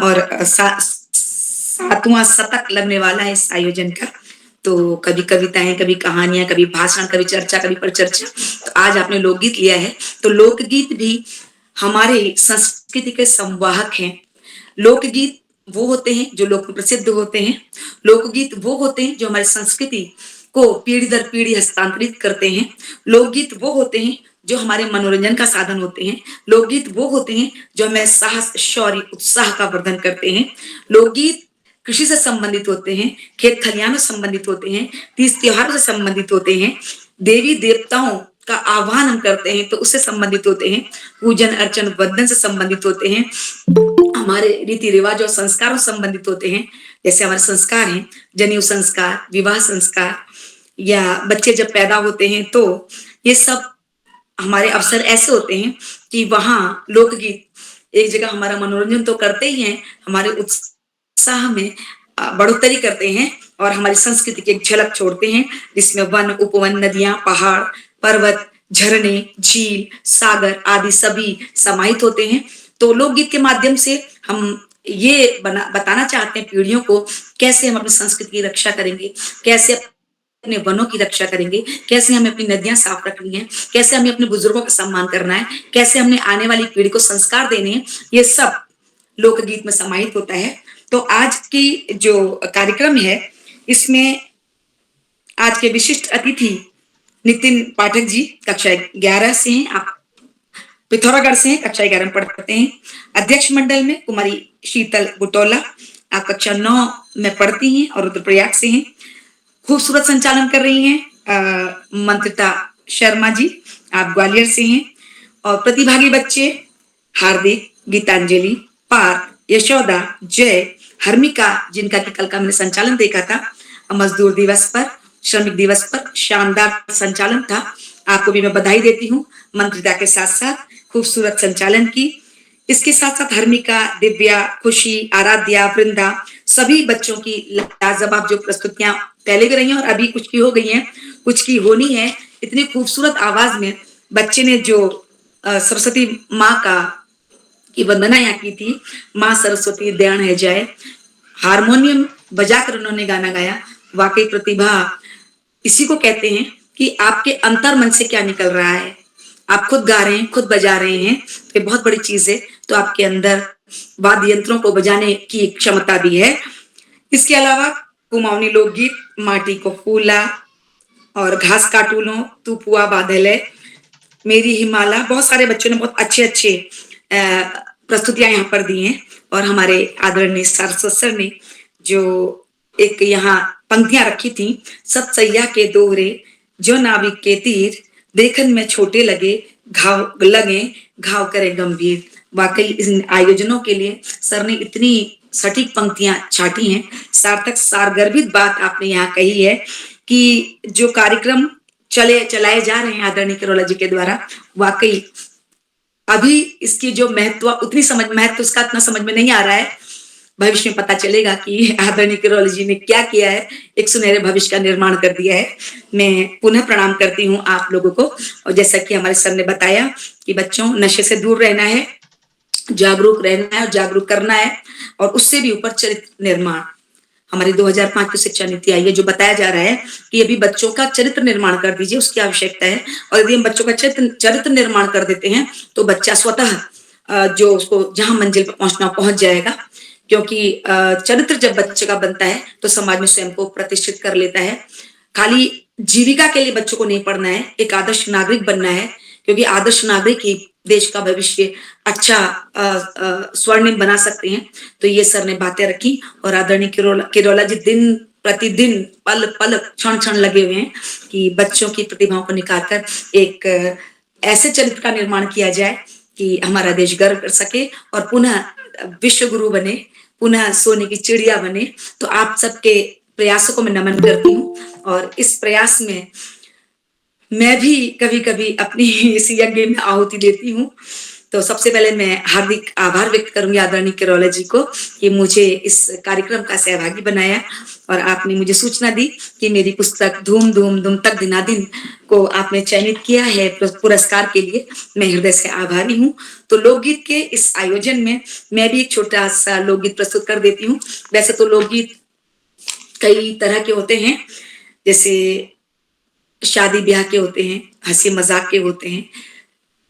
और 7वां शतक लगने वाला है इस आयोजन का। तो कभी कविताएं, कभी कहानियां, कभी भाषण, कभी चर्चा, कभी परिचर्चा। तो आज आपने लोकगीत लिया है, तो लोकगीत भी हमारे संस्कृति के संवाहक हैं। लोकगीत वो होते हैं जो लोक प्रसिद्ध होते हैं, लोकगीत वो होते हैं जो हमारी संस्कृति को पीढ़ी दर पीढ़ी हस्तांतरित करते हैं, लोकगीत वो होते हैं जो हमारे मनोरंजन का साधन होते हैं, लोकगीत वो होते हैं जो हमें साहस, शौर्य, उत्साह का वर्धन करते हैं। लोकगीत कृषि से संबंधित होते हैं, खेत खलियानों से संबंधित होते हैं, तीज त्योहारों से संबंधित होते हैं, देवी देवताओं का आह्वान हम करते हैं तो उससे संबंधित होते हैं, पूजन अर्चन वंदन से संबंधित होते हैं, हमारे रीति रिवाज और संस्कारों से संबंधित होते हैं। जैसे हमारे संस्कार हैं, जनेऊ संस्कार, विवाह संस्कार, या बच्चे जब पैदा होते हैं तो ये सब हमारे अवसर ऐसे होते हैं कि वहां लोकगीत एक जगह हमारा मनोरंजन तो करते ही हैं, हमारे उत्साह में बढ़ोतरी करते हैं और हमारी संस्कृति की एक झलक छोड़ते हैं, जिसमें वन, उपवन, नदियां, पहाड़, पर्वत, झरने, झील, सागर आदि सभी समाहित होते हैं। तो लोकगीत के माध्यम से हम ये बताना चाहते हैं पीढ़ियों को, कैसे हम अपनी संस्कृति की रक्षा करेंगे, कैसे अपने वनों की रक्षा करेंगे, कैसे हमें अपनी नदियां साफ रखनी है, कैसे हमें अपने बुजुर्गों का सम्मान करना है, कैसे हमने आने वाली पीढ़ी को संस्कार देने हैं, ये सब लोकगीत में समाहित होता है। तो आज की जो कार्यक्रम है इसमें आज के विशिष्ट अतिथि नितिन पाठक जी कक्षा 11 से हैं, आप पिथौरागढ़ से हैं, कक्षा 11 में पढ़ते हैं। अध्यक्ष मंडल में कुमारी शीतल बुटोला, आप कक्षा 9 में पढ़ती हैं और रुद्रप्रयाग से हैं। खूबसूरत संचालन कर रही हैं मंत्रिता शर्मा जी, आप ग्वालियर से हैं। और प्रतिभागी बच्चे हार्दिक, गीतांजलि, पार्थ, यशोदा, जय, हर्मिका, जिनका कि कल का मैंने संचालन देखा था, मजदूर दिवस पर, श्रमिक दिवस पर शानदार संचालन था, आपको भी मैं बधाई देती हूँ मंत्रिता के साथ साथ खूबसूरत संचालन की। इसके साथ साथ हर्मिका, दिव्या, खुशी, आराध्या, वृंदा, सभी बच्चों की लाजवाब जो प्रस्तुतियां पहले भी रही हैं और अभी कुछ की हो गई हैं, कुछ की होनी है, इतनी खूबसूरत आवाज में बच्चे ने जो सरस्वती माँ की वंदना यहाँ की थी, माँ सरस्वती दयान है जाए, हारमोनियम बजाकर उन्होंने गाना गाया। वाकई प्रतिभा इसी को कहते हैं कि आपके अंतर मन से क्या निकल रहा है, आप खुद गा रहे हैं, खुद बजा रहे हैं, ये बहुत बड़ी चीज है। तो आपके अंदर वाद्य यंत्रों को बजाने की क्षमता भी है। इसके अलावा कुमाऊनी लोकगीत, माटी को फूला और घास काटूलो, तू पुआ बादले, मेरी हिमाला, बहुत सारे बच्चों ने बहुत अच्छे अच्छे प्रस्तुतियां यहाँ पर दी हैं। और हमारे आदरणीय सारस्वत सर ने जो एक यहाँ पंक्तियां रखी थी, सब सैया के दोहरे जो नाविक के तीर, देखन में छोटे लगे घाव करे गंभीर। वाकई इन आयोजनों के लिए सर ने इतनी सटीक पंक्तियां छाटी हैं, सार्थक सारगर्भित बात आपने यहाँ कही है कि जो कार्यक्रम चलाए जा रहे हैं आदरणीय किरोला जी के द्वारा, वाकई अभी इसकी जो महत्व उसका इतना समझ में नहीं आ रहा है। भविष्य में पता चलेगा कि आदरणीय किरोला जी ने क्या किया है, एक सुनहरे भविष्य का निर्माण कर दिया है। मैं पुनः प्रणाम करती हूँ आप लोगों को। और जैसा कि हमारे सर ने बताया कि बच्चों नशे से दूर रहना है, जागरूक रहना है और जागरूक करना है, और उससे भी ऊपर चरित्र निर्माण। हमारी 2005 की शिक्षा नीति आई है जो बताया जा रहा है कि अभी बच्चों का चरित्र निर्माण कर दीजिए, उसकी आवश्यकता है। और यदि हम बच्चों का चरित्र निर्माण कर देते हैं तो बच्चा स्वतः जो उसको जहां मंजिल पर पहुंचना पहुंच जाएगा। क्योंकि चरित्र जब बच्चे का बनता है तो समाज में स्वयं को प्रतिष्ठित कर लेता है। खाली जीविका के लिए बच्चों को नहीं पढ़ना है, एक आदर्श नागरिक बनना है, क्योंकि आदर्श नागरिक ही देश का भविष्य अच्छा स्वर्णिम बना सकते हैं। तो ये सर ने बातें रखी और आदरणीय किरोला जी दिन प्रतिदिन पल पल क्षण क्षण लगे हुए हैं कि बच्चों की प्रतिभाओं को निकाल कर एक ऐसे चरित्र का निर्माण किया जाए कि हमारा देश गर्व कर सके और पुनः विश्व गुरु बने, पुनः सोने की चिड़िया बने। तो आप सबके प्रयासों को मैं नमन करती हूँ और इस प्रयास में मैं भी कभी कभी अपनी इस यज्ञ में आहुति देती हूँ। तो सबसे पहले मैं हार्दिक आभार व्यक्त करूंगी आदरणीय केरोला जी को कि मुझे इस कार्यक्रम का सहभागी बनाया और आपने मुझे सूचना दी कि मेरी पुस्तक धूम धूम धूम तक दिनादिन को आपने चयनित किया है पुरस्कार के लिए। मैं हृदय से आभारी हूँ। तो लोकगीत के इस आयोजन में मैं भी एक छोटा सा लोकगीत प्रस्तुत कर देती हूँ। वैसे तो लोकगीत कई तरह के होते हैं, जैसे शादी ब्याह के होते हैं, हंसी मजाक के होते हैं।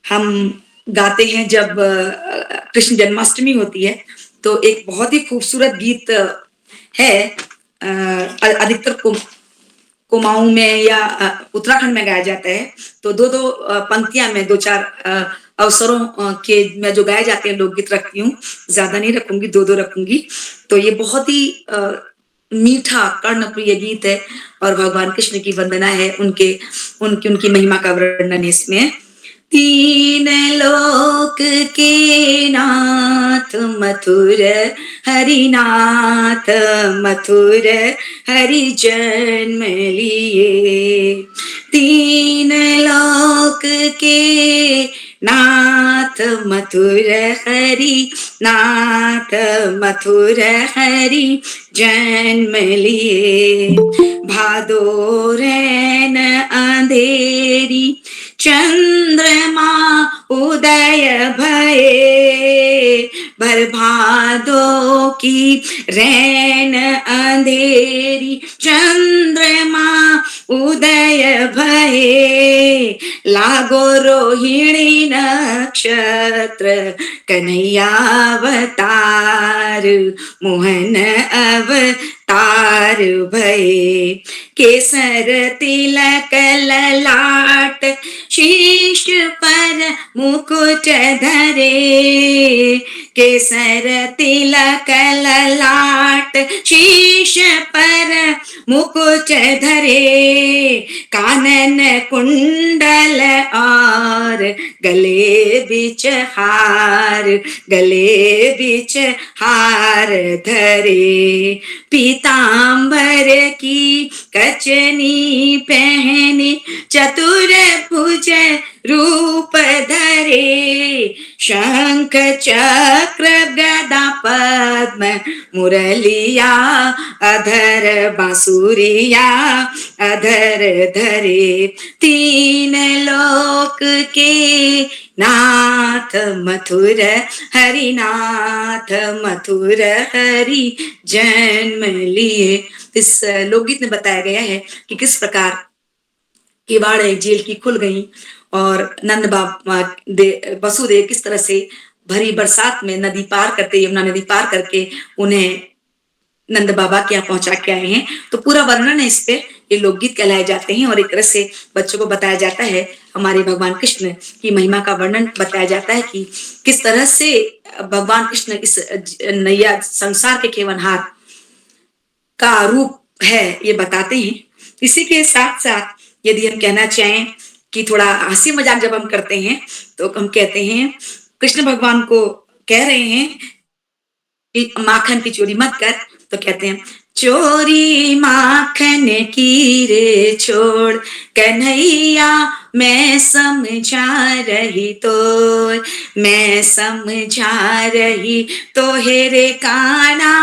हम गाते हैं जब कृष्ण जन्माष्टमी होती है तो एक बहुत ही खूबसूरत गीत है, अधिकतर कुमाऊं में या उत्तराखंड में गाया जाता है। तो दो दो पंक्तियां में दो चार अवसरों के मैं जो गाए जाते हैं लोकगीत रखती हूँ, ज्यादा नहीं रखूंगी, दो दो रखूंगी। तो ये बहुत ही मीठा कर्णप्रिय गीत है और भगवान कृष्ण की वंदना है, उनके उनकी उनकी महिमा का वर्णन है इसमें। तीन लोक के नाथ मथुर हरिनाथ, मथुर हरि जन्म लिए। तीन लोक के नाथ मथुर हरि नाथ, मथुर हरि जन्म लिए। भादो रैन अंधेरी चंद्रमा उदय भये, भर भादो की रैन अंधेरी चंद्रमा उदय भये। लागो रोहिणी नक्षत्र कन्हैया अवतार, मोहन अवतार भये। केसर तिलक ललाट शीश पर मुकुट धरे, केसर तिलक ललाट शीश पर मुकुट धरे। कानन कुंडल और गले बिच हार, गले बिच हार धरे। पीतांबर की कचनी पहनी चतुर भुज रूप धरे। शंख चक्र गदा पद्म मुरलिया अधर बांसुरिया अधर धरे। तीन लोक के नाथ मथुर हरिनाथ, मथुर हरि जन्म लिए। इस लोकगीत में बताया गया है कि किस प्रकार किवाड़ जेल की खुल गई और नंद बाबा वसुदेव किस तरह से भरी बरसात में नदी पार करते, यमुना नदी पार करके उन्हें नंद बाबा के यहाँ पहुंचा के आए हैं। तो पूरा वर्णन है इस पे, ये लोकगीत कहलाए जाते हैं और एक तरह से बच्चों को बताया जाता है हमारे भगवान कृष्ण की महिमा का वर्णन बताया जाता है कि किस तरह से भगवान कृष्ण इस नैया संसार के केवनहार का रूप है, ये बताते हैं। इसी के साथ साथ यदि हम कहना चाहें कि थोड़ा हंसी मजाक जब हम करते हैं तो हम कहते हैं, कृष्ण भगवान को कह रहे हैं कि माखन की चोरी मत कर, तो कहते हैं चोरी माखन की रे छोड़ कन्हैया मैं समझा रही तो, मैं समझा रही तो हेरे काना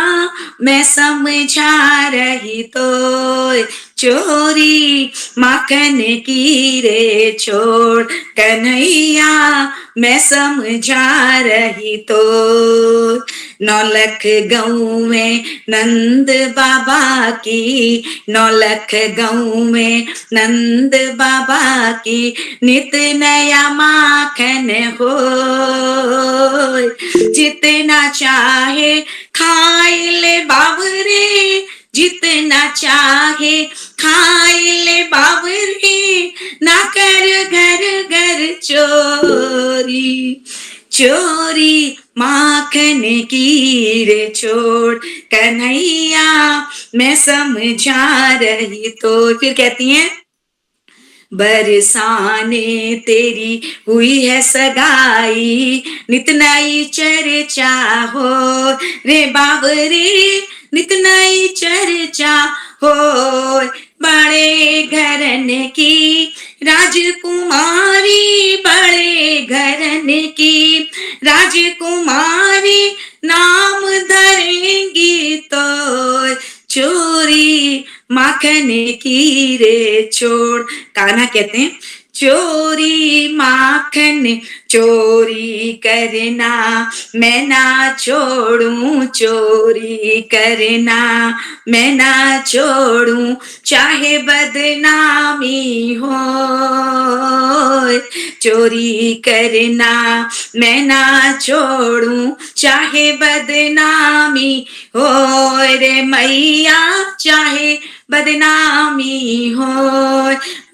मैं समझा रही तो। चोरी माखन की रे छोड़ कन्हैया मैं समझा रही तो। नौलख गाँव में नंद बाबा की, नौलख गाँव में नंद बाबा की नित नया माखन हो। जितना चाहे खाए ले बाबरे, जितना चाहे खाए ले बाबरे, ना कर घर घर चोरी। चोरी माखन की रे छोड़ कन्हैया मैं समझा रही तो। फिर कहती हैं बरसाने तेरी हुई है सगाई, नित नई चर्चा हो रे बाबरे, नित नई चर्चा हो। बड़े घरन की राजकुमारी बड़े घरन की, राजकुमारी नाम धरेंगी तो चोरी माखन की रे छोड़। कान्हा कहते हैं चोरी माखन चोरी करना, मैं ना छोड़ूं चोरी करना, मैं ना छोड़ूं चाहे बदनामी हो, चोरी करना मैं ना छोड़ूं चाहे बदनामी हो रे मैया, चाहे बदनामी हो।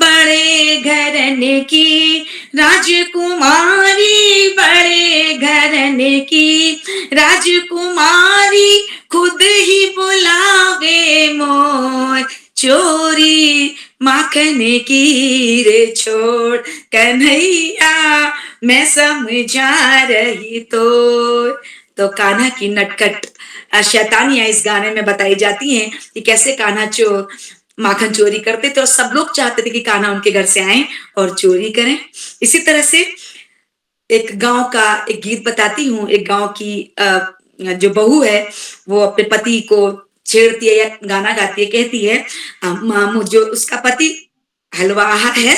बड़े घरन की राजकुमारी, बड़े घरन की राजकुमारी, खुद ही बुलावे मोर चोरी माखन की रे छोड़। कन्हैया मैं समझा रही तो कान्हा की नटखट शैतानियां इस गाने में बताई जाती हैं कि कैसे कान्हा चोर माखन चोरी करते थे और सब लोग चाहते थे कि कान्हा उनके घर से आए और चोरी करें। इसी तरह से एक गांव का एक गीत बताती हूँ। एक गांव की जो बहू है वो अपने पति को छेड़ती है या गाना गाती है, कहती है अम्मा, जो उसका पति हलवाहा है,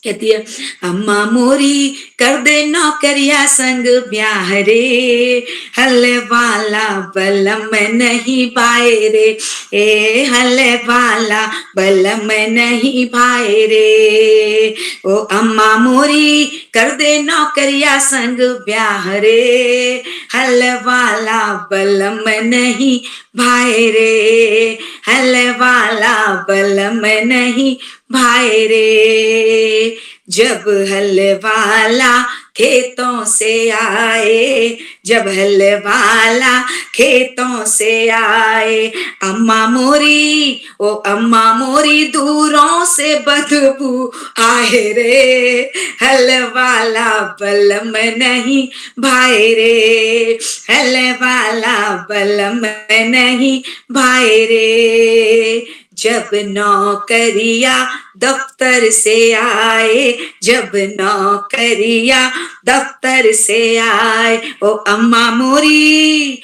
कहती है अम्मा मोरी कर दे नौकरिया संग ब्याह रे, हल वाला बलम नहीं भाई रे, ए हल वाला बलम नहीं भाई रे, ओ अम्मा मोरी कर दे नौकरिया संग ब्याह रे, हल वाला बलम नहीं भाई रे, हल वाला बलम नहीं भाई रे। जब हल वाला खेतों से आए, जब हल वाला खेतों से आए, अम्मा मोरी ओ अम्मा मोरी दूरों से बदबू आए रे, हल वाला बलम नहीं भाई रे, हल वाला बलम नहीं भाई रे। जब नौकरिया दफ्तर से आए, जब नौकरिया दफ्तर से आए, ओ अम्मा मोरी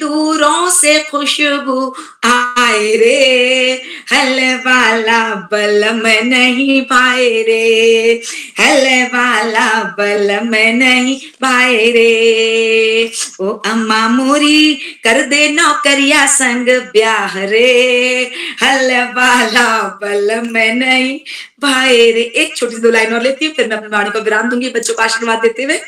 दूरों से खुशबू आए रे, हल वाला बलम नहीं भाई रे, हल वाला बलम नहीं भाई रे, ओ अम्मा मोरी कर दे नौकरिया संग ब्याह रे, हल वाला बलम नहीं भाई रे। एक छोटी सी 2 लाइन और लेती हूँ, फिर मैं अपनी वाणी को विराम दूंगी बच्चों को आशीर्वाद देते हुए।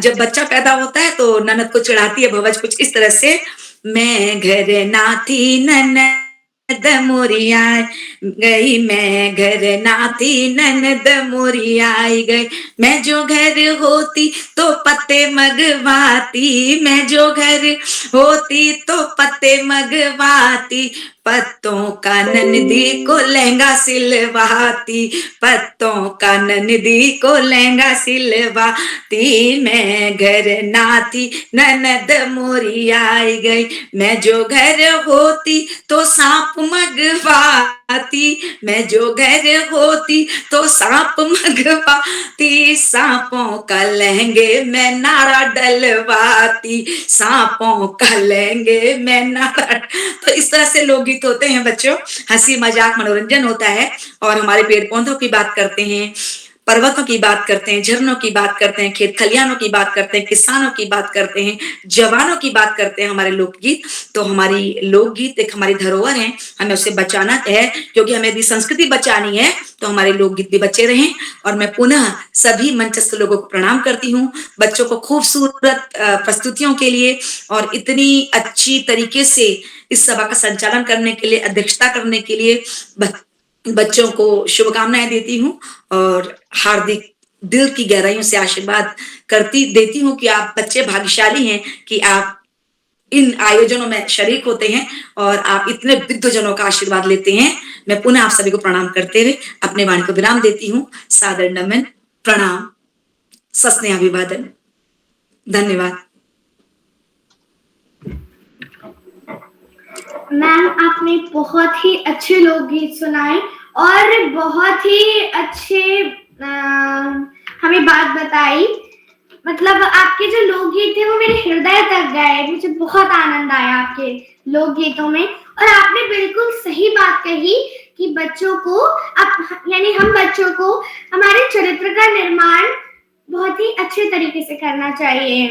जब बच्चा पैदा होता है तो ननद को चढ़ाती है भवज कुछ इस तरह से, मैं घर ना थी ननद मोरी आई गई, मैं घर ना थी ननद मोरी आई गई, मैं जो घर होती तो पत्ते मंगवाती, मैं जो घर होती तो पत्ते मंगवाती, पत्तों का ननदी को लहंगा सिलवाती, पत्तों का ननदी को लहंगा सिलवाती, मैं घर ना थी ननद मोरी आई गई, मैं जो घर होती तो सांप मंगवाती, मैं जो घर होती तो सांप मंगवाती, सांपों का लहंगे मैं नारा डलवाती, सांपों का लहंगे मैं नारा। तो इस तरह से लोकगीत होते हैं बच्चों, हंसी मजाक मनोरंजन होता है और हमारे पेड़ पौधों की बात करते हैं, पर्वतों की बात करते हैं, झरनों की बात करते हैं, खेत खलियानों की बात करते हैं, किसानों की बात करते हैं, जवानों की बात करते हैं हमारे लोकगीत। तो हमारी लोकगीत एक हमारी धरोहर है, हमें उसे बचाना है, क्योंकि हमें यदि संस्कृति बचानी है तो हमारे लोकगीत भी बचे रहें। और मैं पुनः सभी मंचस्थ लोगों को प्रणाम करती हूँ, बच्चों को खूबसूरत प्रस्तुतियों के लिए और इतनी अच्छी तरीके से इस सभा का संचालन करने के लिए, अध्यक्षता करने के लिए बच्चों को शुभकामनाएं देती हूँ और हार्दिक दिल की गहराइयों से आशीर्वाद देती हूँ कि आप बच्चे भाग्यशाली हैं कि आप इन आयोजनों में शरीक होते हैं और आप इतने विद्वजनों का आशीर्वाद लेते हैं। मैं पुनः आप सभी को प्रणाम करते हुए अपने वाणी को विराम देती हूँ। सादर नमन, प्रणाम, सस्नेह अभिवादन, धन्यवाद। मैम आपने बहुत ही अच्छे लोकगीत सुनाए और बहुत ही अच्छे हमें बात बताई। मतलब आपके जो लोकगीत थे वो मेरे हृदय तक गए। मुझे बहुत आनंद आया आपके लोकगीतों में। और आपने बिल्कुल सही बात कही कि बच्चों को यानी हम बच्चों को हमारे चरित्र का निर्माण बहुत ही अच्छे तरीके से करना चाहिए।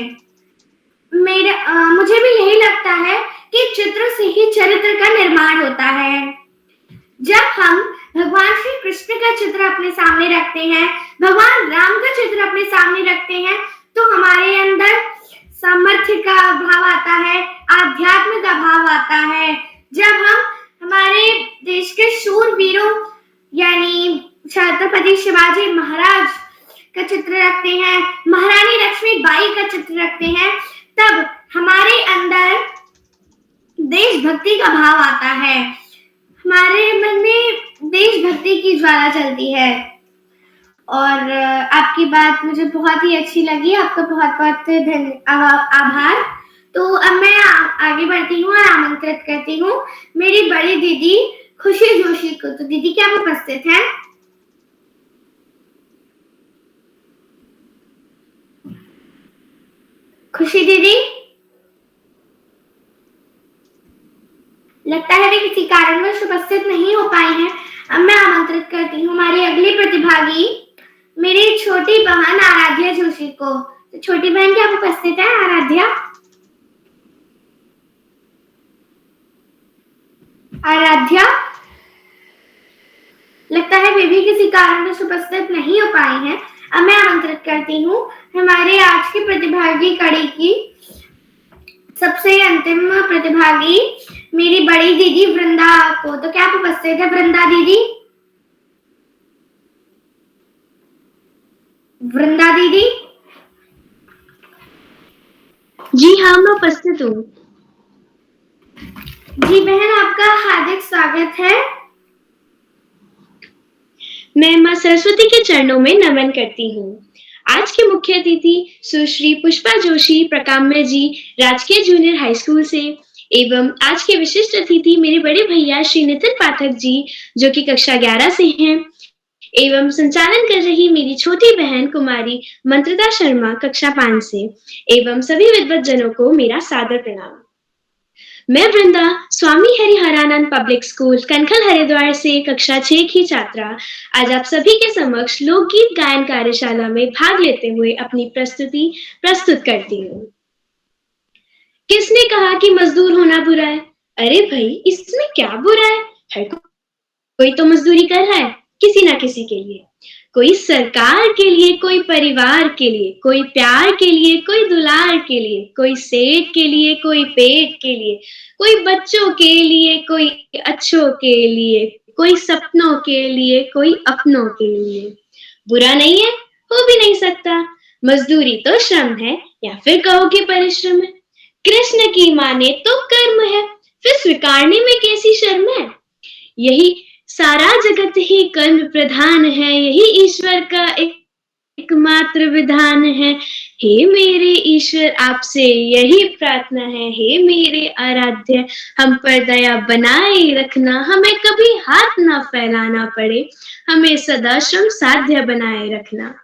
मुझे भी यही लगता है कि चित्र से ही चरित्र का निर्माण होता है। जब हम भगवान श्री कृष्ण का चित्र अपने सामने रखते हैं, भगवान राम का चित्र अपने सामने रखते हैं, तो हमारे अंदर सामर्थ्य का भाव आता है, आध्यात्म का भाव आता है। जब हम हमारे देश के शूरवीरों यानी छत्रपति शिवाजी महाराज का चित्र रखते हैं, महारानी लक्ष्मीबाई का चित्र रखते हैं, तब हमारे अंदर देशभक्ति का भाव आता है, हमारे मन में देशभक्ति की ज्वाला चलती है। और आपकी बात मुझे बहुत ही अच्छी लगी। आपका बहुत बहुत आभार। तो अब मैं आगे बढ़ती हूँ और आमंत्रित करती हूँ मेरी बड़ी दीदी खुशी जोशी को। तो दीदी क्या आप उपस्थित हैं? खुशी दीदी, लगता है वे किसी कारणवश उपस्थित नहीं हो पाई हैं। अब मैं आमंत्रित करती हूँ हमारी अगली प्रतिभागी मेरी छोटी बहन आराध्या जोशी को। तो छोटी बहन क्या आप उपस्थित है? आराध्या, आराध्या, लगता है वे भी किसी कारणवश उपस्थित नहीं हो पाई हैं। अब मैं आमंत्रित करती हूँ हमारे आज की प्रतिभागी कड़ी की सबसे अंतिम प्रतिभागी मेरी बड़ी दीदी वृंदा को। तो क्या आप उपस्थित है वृंदा दीदी? वृंदा दीदी? जी हाँ, मैं उपस्थित हूँ। जी बहन, आपका हार्दिक स्वागत है। मैं माँ सरस्वती के चरणों में नमन करती हूँ। आज के मुख्य अतिथि सुश्री पुष्पा जोशी प्रकाम्य जी राजकीय जूनियर हाई स्कूल से एवं आज के विशिष्ट अतिथि मेरे बड़े भैया श्री नितिन पाठक जी जो कि कक्षा 11 से हैं एवं संचालन कर रही मेरी छोटी बहन कुमारी मंत्रिता शर्मा कक्षा 5 से एवं सभी विद्वत जनों को मेरा सादर प्रणाम। मैं वृंदा स्वामी हरिहरानंद पब्लिक स्कूल कनखल हरिद्वार से कक्षा 6 की छात्रा आज आप सभी के समक्ष लोकगीत गायन कार्यशाला में भाग लेते हुए अपनी प्रस्तुति प्रस्तुत करती हूँ। किसने कहा कि मजदूर होना बुरा है? अरे भाई, इसमें क्या बुरा है? हर कोई तो मजदूरी कर रहा है किसी ना किसी के लिए। कोई सरकार के लिए, कोई परिवार के लिए, कोई प्यार के लिए, कोई दुलार के लिए, कोई सेठ के लिए, कोई पेट के लिए, कोई बच्चों के लिए, कोई अच्छों के लिए, कोई सपनों के लिए, कोई अपनों के लिए। बुरा नहीं है, हो भी नहीं सकता। मजदूरी तो श्रम है या फिर कहो कि परिश्रम है। कृष्ण की माने तो कर्म है, फिर स्वीकारने में कैसी शर्म है। यही सारा जगत ही कर्म प्रधान है, यही ईश्वर का एकमात्र विधान है। हे मेरे ईश्वर, आपसे यही प्रार्थना है, हे मेरे आराध्य, हम पर दया बनाए रखना, हमें कभी हाथ ना फैलाना पड़े, हमें सदा श्रम साध्य बनाए रखना।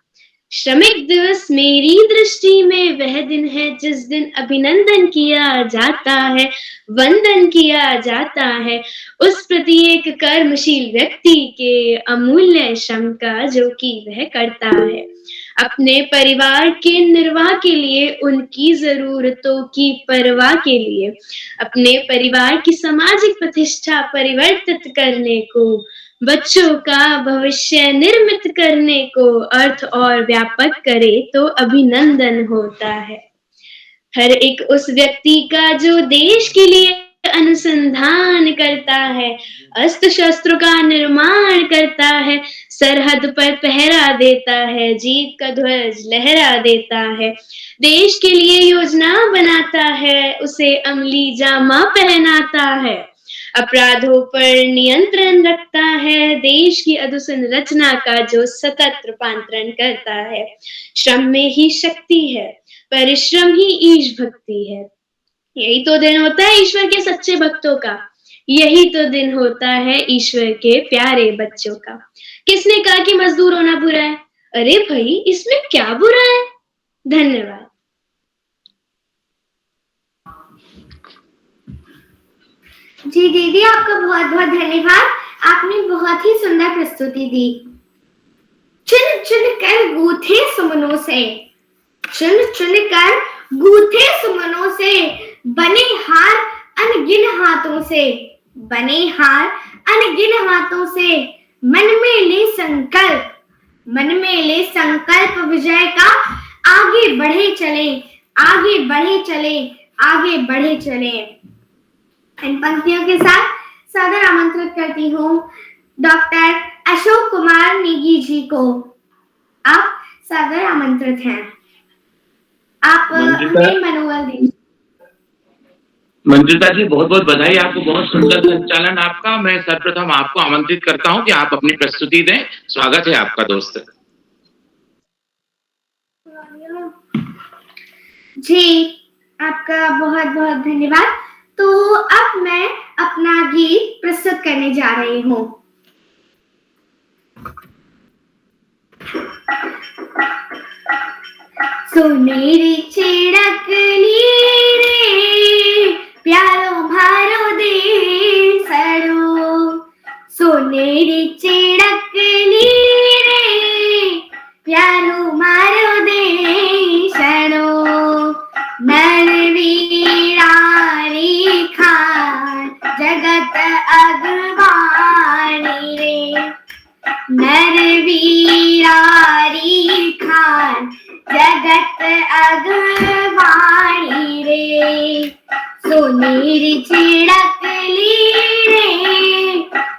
श्रमिक दिवस मेरी दृष्टि में वह दिन है जिस दिन अभिनंदन किया जाता है, वंदन किया जाता है उस प्रत्येक कर्मशील व्यक्ति के अमूल्य श्रम का जो कि वह करता है अपने परिवार के निर्वाह के लिए, उनकी जरूरतों की परवाह के लिए, अपने परिवार की सामाजिक प्रतिष्ठा परिवर्तित करने को, बच्चों का भविष्य निर्मित करने को अर्थ और व्यापक करे तो अभिनंदन होता है। हर एक उस व्यक्ति का जो देश के लिए अनुसंधान करता है, अस्त्र शस्त्रों का निर्माण करता है, सरहद पर पहरा देता है, जीत का ध्वज लहरा देता है, देश के लिए योजना बनाता है, उसे अमली जामा पहनाता है, अपराधों पर नियंत्रण रखता है, देश की अधोसंरचना का जो सतत रूपांतरण करता है। श्रम में ही शक्ति है, परिश्रम ही ईश भक्ति है। यही तो दिन होता है ईश्वर के सच्चे भक्तों का। यही तो दिन होता है ईश्वर के प्यारे बच्चों का। किसने कहा कि मजदूर होना बुरा है? अरे भाई, इसमें क्या बुरा है? धन्यवाद। जी दीदी, आपका बहुत बहुत धन्यवाद। आपने बहुत ही सुंदर प्रस्तुति दी। चुन चुन कर गूथे सुमनों से, चुन चुन कर गूथे सुमनों से, बने हार अनगिन हाथों से, बने हार अनगिन हाथों से, मन में ले संकल्प, मन में ले संकल्प विजय का, आगे बढ़े चले, आगे बढ़े चले, आगे बढ़े चले। इन पंक्तियों के साथ सादर आमंत्रित करती हूँ डॉक्टर अशोक कुमार नेगी जी को। आप सादर आमंत्रित हैं। आप हमें मनोबल दीजिए। मंजुता जी, बहुत बहुत बधाई आपको, बहुत सुंदर संचालन आपका। मैं सर्वप्रथम आपको आमंत्रित करता हूं कि आप अपनी प्रस्तुति दें। स्वागत है आपका दोस्त। जी, आपका बहुत बहुत धन्यवाद। तो अब मैं अपना गीत प्रस्तुत करने जा रही हूँ। सुनेरी चिड़कली रे, प्यारो भारो देसड़ो, सोनेरी चिड़कली रे, प्यारो मारो देसड़ो, नरवीरारी खान जगत अगवानी रे, नरवीरारी खान जगत अगवानी रे, सोनेरी चिड़कली रे,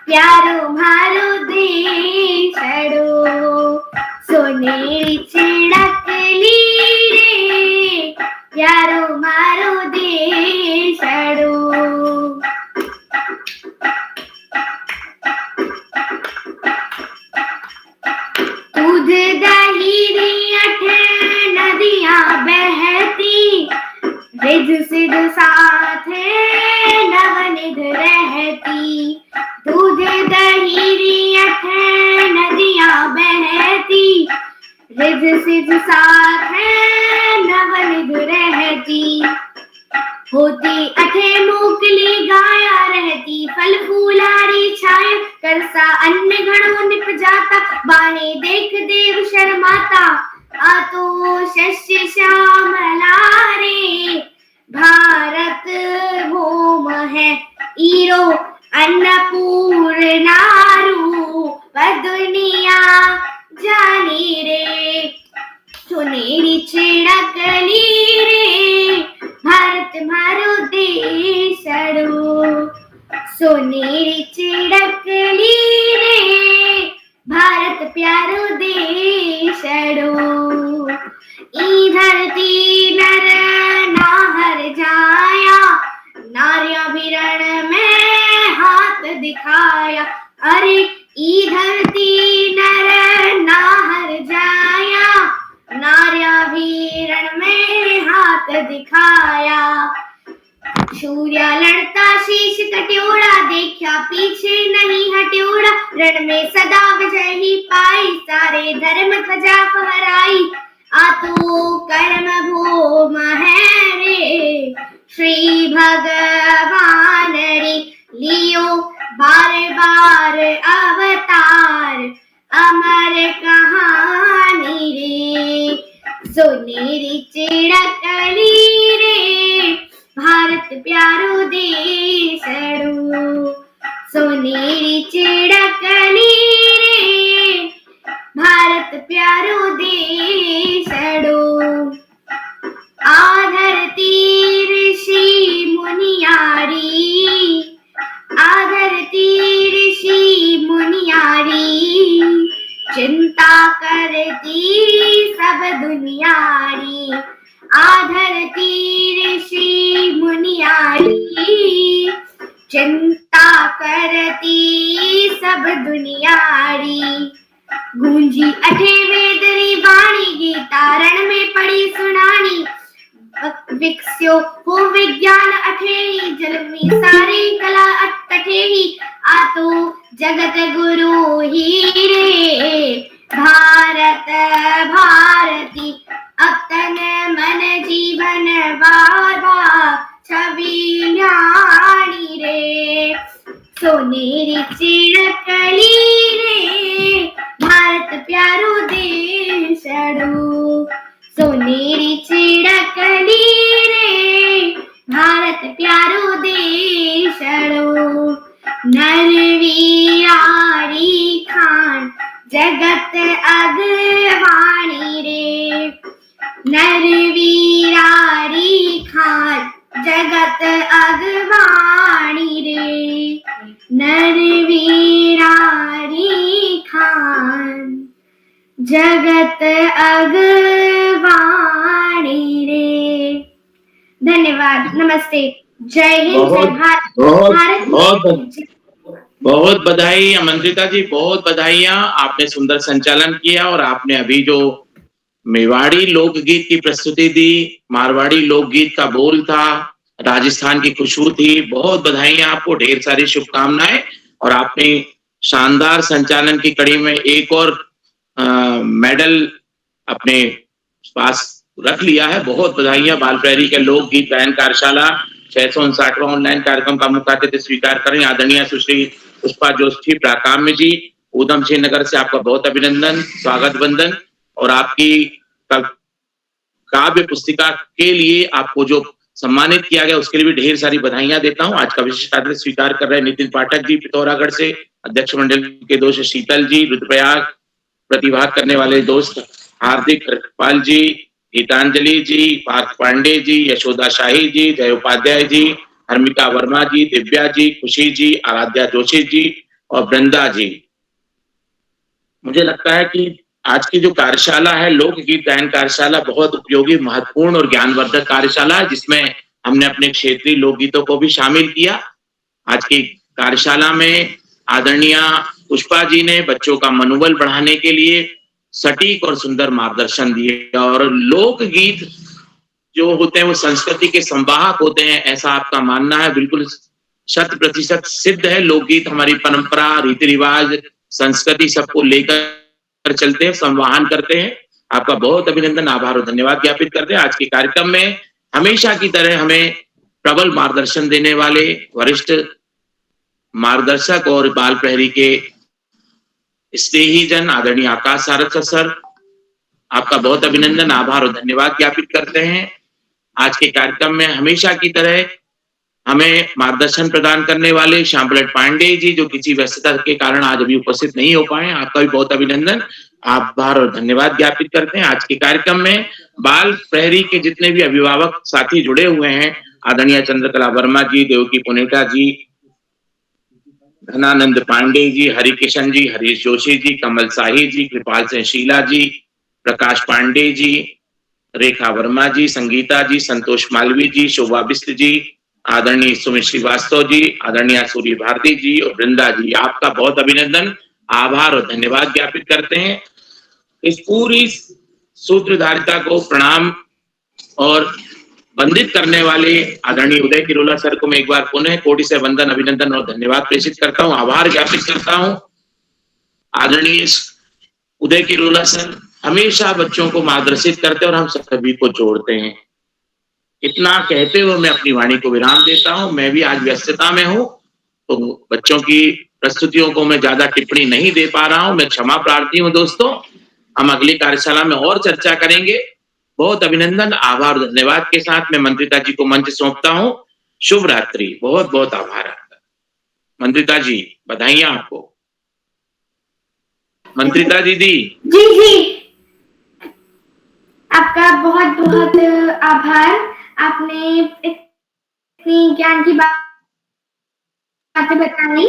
प्यारो मारो देसड़ो, सोनेरी चिड़कली रे, प्यारो मारो देसड़ो। दूध दही अठ नदियां बहती, रिध सिध साथ नवनिध रहती, दूध दही अठ नदियां बहती, रिध सिध साथ नवनिध रहती, होती अठे मोकली गाया रहती, फल फूलारी छाया करसा अन्न घड़ो निप जाता, बाणे देख देव शर्माता, आतो शस्य श्यामला रे, भारत भूम है ईरो अन्नपूर्णा रूप दुनिया जानी रे, सुनेरी चिड़कली रे, भारत मारो देसड़ो, सोनेरी चिड़कली रे, भारत प्यारो देसड़ो, ई धरती नर नाहर जाया, नारियां भी रण में हाथ दिखाया, अरे ई धरती नर नाहर जाया, नारियां भी रण में हाथ दिखाया, सूर्या लड़ता शीश कट्योड़ा, देखा पीछे नहीं हट्योड़ा, रण में सदा विजय ही पाई, सारे धर्म ध्वजा फहराई, आतो कर्म भूम है रे, श्री भगवान रे, लियो बार बार अवतार, अमर कहानी रे, सोनेरी चिड़कली रे, भारत प्यारो देसड़ो, सोनेरी चिड़कली रे, भारत प्यारो देसड़ो, आधरती ऋषि मुनियारी, आधरती ऋषि मुनियारी, चिंता करती सब दुनियारी, आधरती ऋषि मुनियारी, चिंता करती सब दुनियारी, गूंजी अठे वेदरी वाणी, गीता रण में पड़ी सुनानी, विकस्यो हो विज्ञान अठेहि जलमि सारी कला अटठेहि आतो जगत गुरु ही रे भारत भारती अब तन मन जीवन बाधा छवि न्याणी रे सोनेरी चिड़कली रे भारत प्यारो देशड़ू सोनेरी चिड़कली रे भारत प्यारो देशड़ू नरवी आरी खान जगत अगवाणी रे नरवीरारी खान जगत अगवाणी रे नरवीरारी खान जगत अगवाणी रे। धन्यवाद, नमस्ते, जय हिंद, जय भारत। बहुत बधाई आमंत्रिता जी, बहुत बधाइयां। आपने सुंदर संचालन किया और आपने अभी जो मेवाड़ी लोकगीत की प्रस्तुति दी, मारवाड़ी लोकगीत का बोल था, राजस्थान की खुशबू थी। बहुत बधाइयां आपको, ढेर सारी शुभकामनाएं। और आपने शानदार संचालन की कड़ी में एक और मेडल अपने पास रख लिया है। बहुत बधाइयां। बाल प्रहरी के लोकगीत गायन कार्यशाला 659वां ऑनलाइन कार्यक्रम का मुख्य अतिथि स्वीकार करें आदरणीय सुश्री पुष्पा जोशी प्राकाम्य जी, ऊधम सिंह नगर से आपका बहुत अभिनंदन, स्वागत वंदन। और आपकी काव्य पुस्तिका के लिए आपको जो सम्मानित किया गया उसके लिए भी ढेर सारी बधाइयां देता हूं। आज का विशिष्ट अतिथि स्वीकार कर रहे नितिन पाठक जी पिथौरागढ़ से, अध्यक्ष मंडल के दोस्त शीतल जी, रुद्रप्रयाग प्रतिभाग करने वाले दोस्त हार्दिक कृपाल जी, गीतांजलि जी, पार्थ पांडे जी, यशोदा शाही जी, जय उपाध्याय जी, हर्मिका वर्मा जी, दिव्या जी, खुशी जी, आराध्या जोशी जी और वृंदा जी। मुझे लगता है कि आज की जो कार्यशाला है लोकगीत गायन कार्यशाला बहुत उपयोगी, महत्वपूर्ण और ज्ञानवर्धक कार्यशाला है, जिसमें हमने अपने क्षेत्रीय लोकगीतों को भी शामिल किया। आज की कार्यशाला में आदरणीय पुष्पा जी ने बच्चों का मनोबल बढ़ाने के लिए सटीक और सुंदर मार्गदर्शन दिए। और लोकगीत जो होते हैं वो संस्कृति के संवाहक होते हैं, ऐसा आपका मानना है, बिल्कुल 100% सिद्ध है। लोकगीत हमारी परंपरा, रीति रिवाज, संस्कृति सबको लेकर चलते हैं, संवाहन करते हैं। आपका बहुत अभिनंदन, आभार और धन्यवाद ज्ञापित करते हैं। आज के कार्यक्रम में हमेशा की तरह हमें प्रबल मार्गदर्शन देने वाले वरिष्ठ मार्गदर्शक और बाल प्रहरी के स्नेही जन आदरणीय आकाश सारस्वत सर, आपका बहुत अभिनंदन, आभार और धन्यवाद ज्ञापित करते हैं। आज के कार्यक्रम में हमेशा की तरह हमें मार्गदर्शन प्रदान करने वाले श्यामप्रसाद पांडे जी, जो किसी व्यस्तता के कारण आज अभी उपस्थित नहीं हो पाए, आपका भी बहुत अभिनंदन, आभार और धन्यवाद ज्ञापित करते हैं। आज के कार्यक्रम में बाल प्रहरी के जितने भी अभिभावक साथी जुड़े हुए हैं, आदरणीय चंद्रकला वर्मा जी, देवकी पुनेटा जी, धनानंद पांडे जी, हरिकिशन जी, हरीश जोशी जी, कमल साही जी, कृपाल सिंह शीला जी, प्रकाश पांडे जी, रेखा वर्मा जी, संगीता जी, संतोष मालवी जी, शोभा बिस्ट जी, आदरणीय सुमित श्रीवास्तव जी, आदरणीय सूर्य भारती जी और वृंदा जी, आपका बहुत अभिनंदन, आभार और धन्यवाद ज्ञापित करते हैं। इस पूरी सूत्रधारिता को प्रणाम और वंदित करने वाले आदरणीय उदय किरोला सर को मैं एक बार पुनः कोटि से वंदन, अभिनंदन और धन्यवाद प्रेषित करता हूं, आभार ज्ञापित करता हूं। आदरणीय उदय किरोला सर हमेशा बच्चों को मार्गदर्शित करते और हम सभी को जोड़ते हैं। इतना कहते हुए मैं अपनी वाणी को विराम देता हूं। मैं भी आज व्यस्तता में हूं तो बच्चों की प्रस्तुतियों को मैं ज्यादा टिप्पणी नहीं दे पा रहा हूं, मैं क्षमा प्रार्थी हूं दोस्तों। हम अगली कार्यशाला में और चर्चा करेंगे। बहुत अभिनंदन, आभार और धन्यवाद के साथ मैं मंत्रिता जी को मंच सौंपता हूं। शुभ रात्रि, बहुत बहुत आभार आपका। मंत्रिता जी, बधाइयां आपको। मंत्रिता दीदी। जी जी, आपका बहुत बहुत आभार। आपने इतनी ज्ञान की बातें बताई,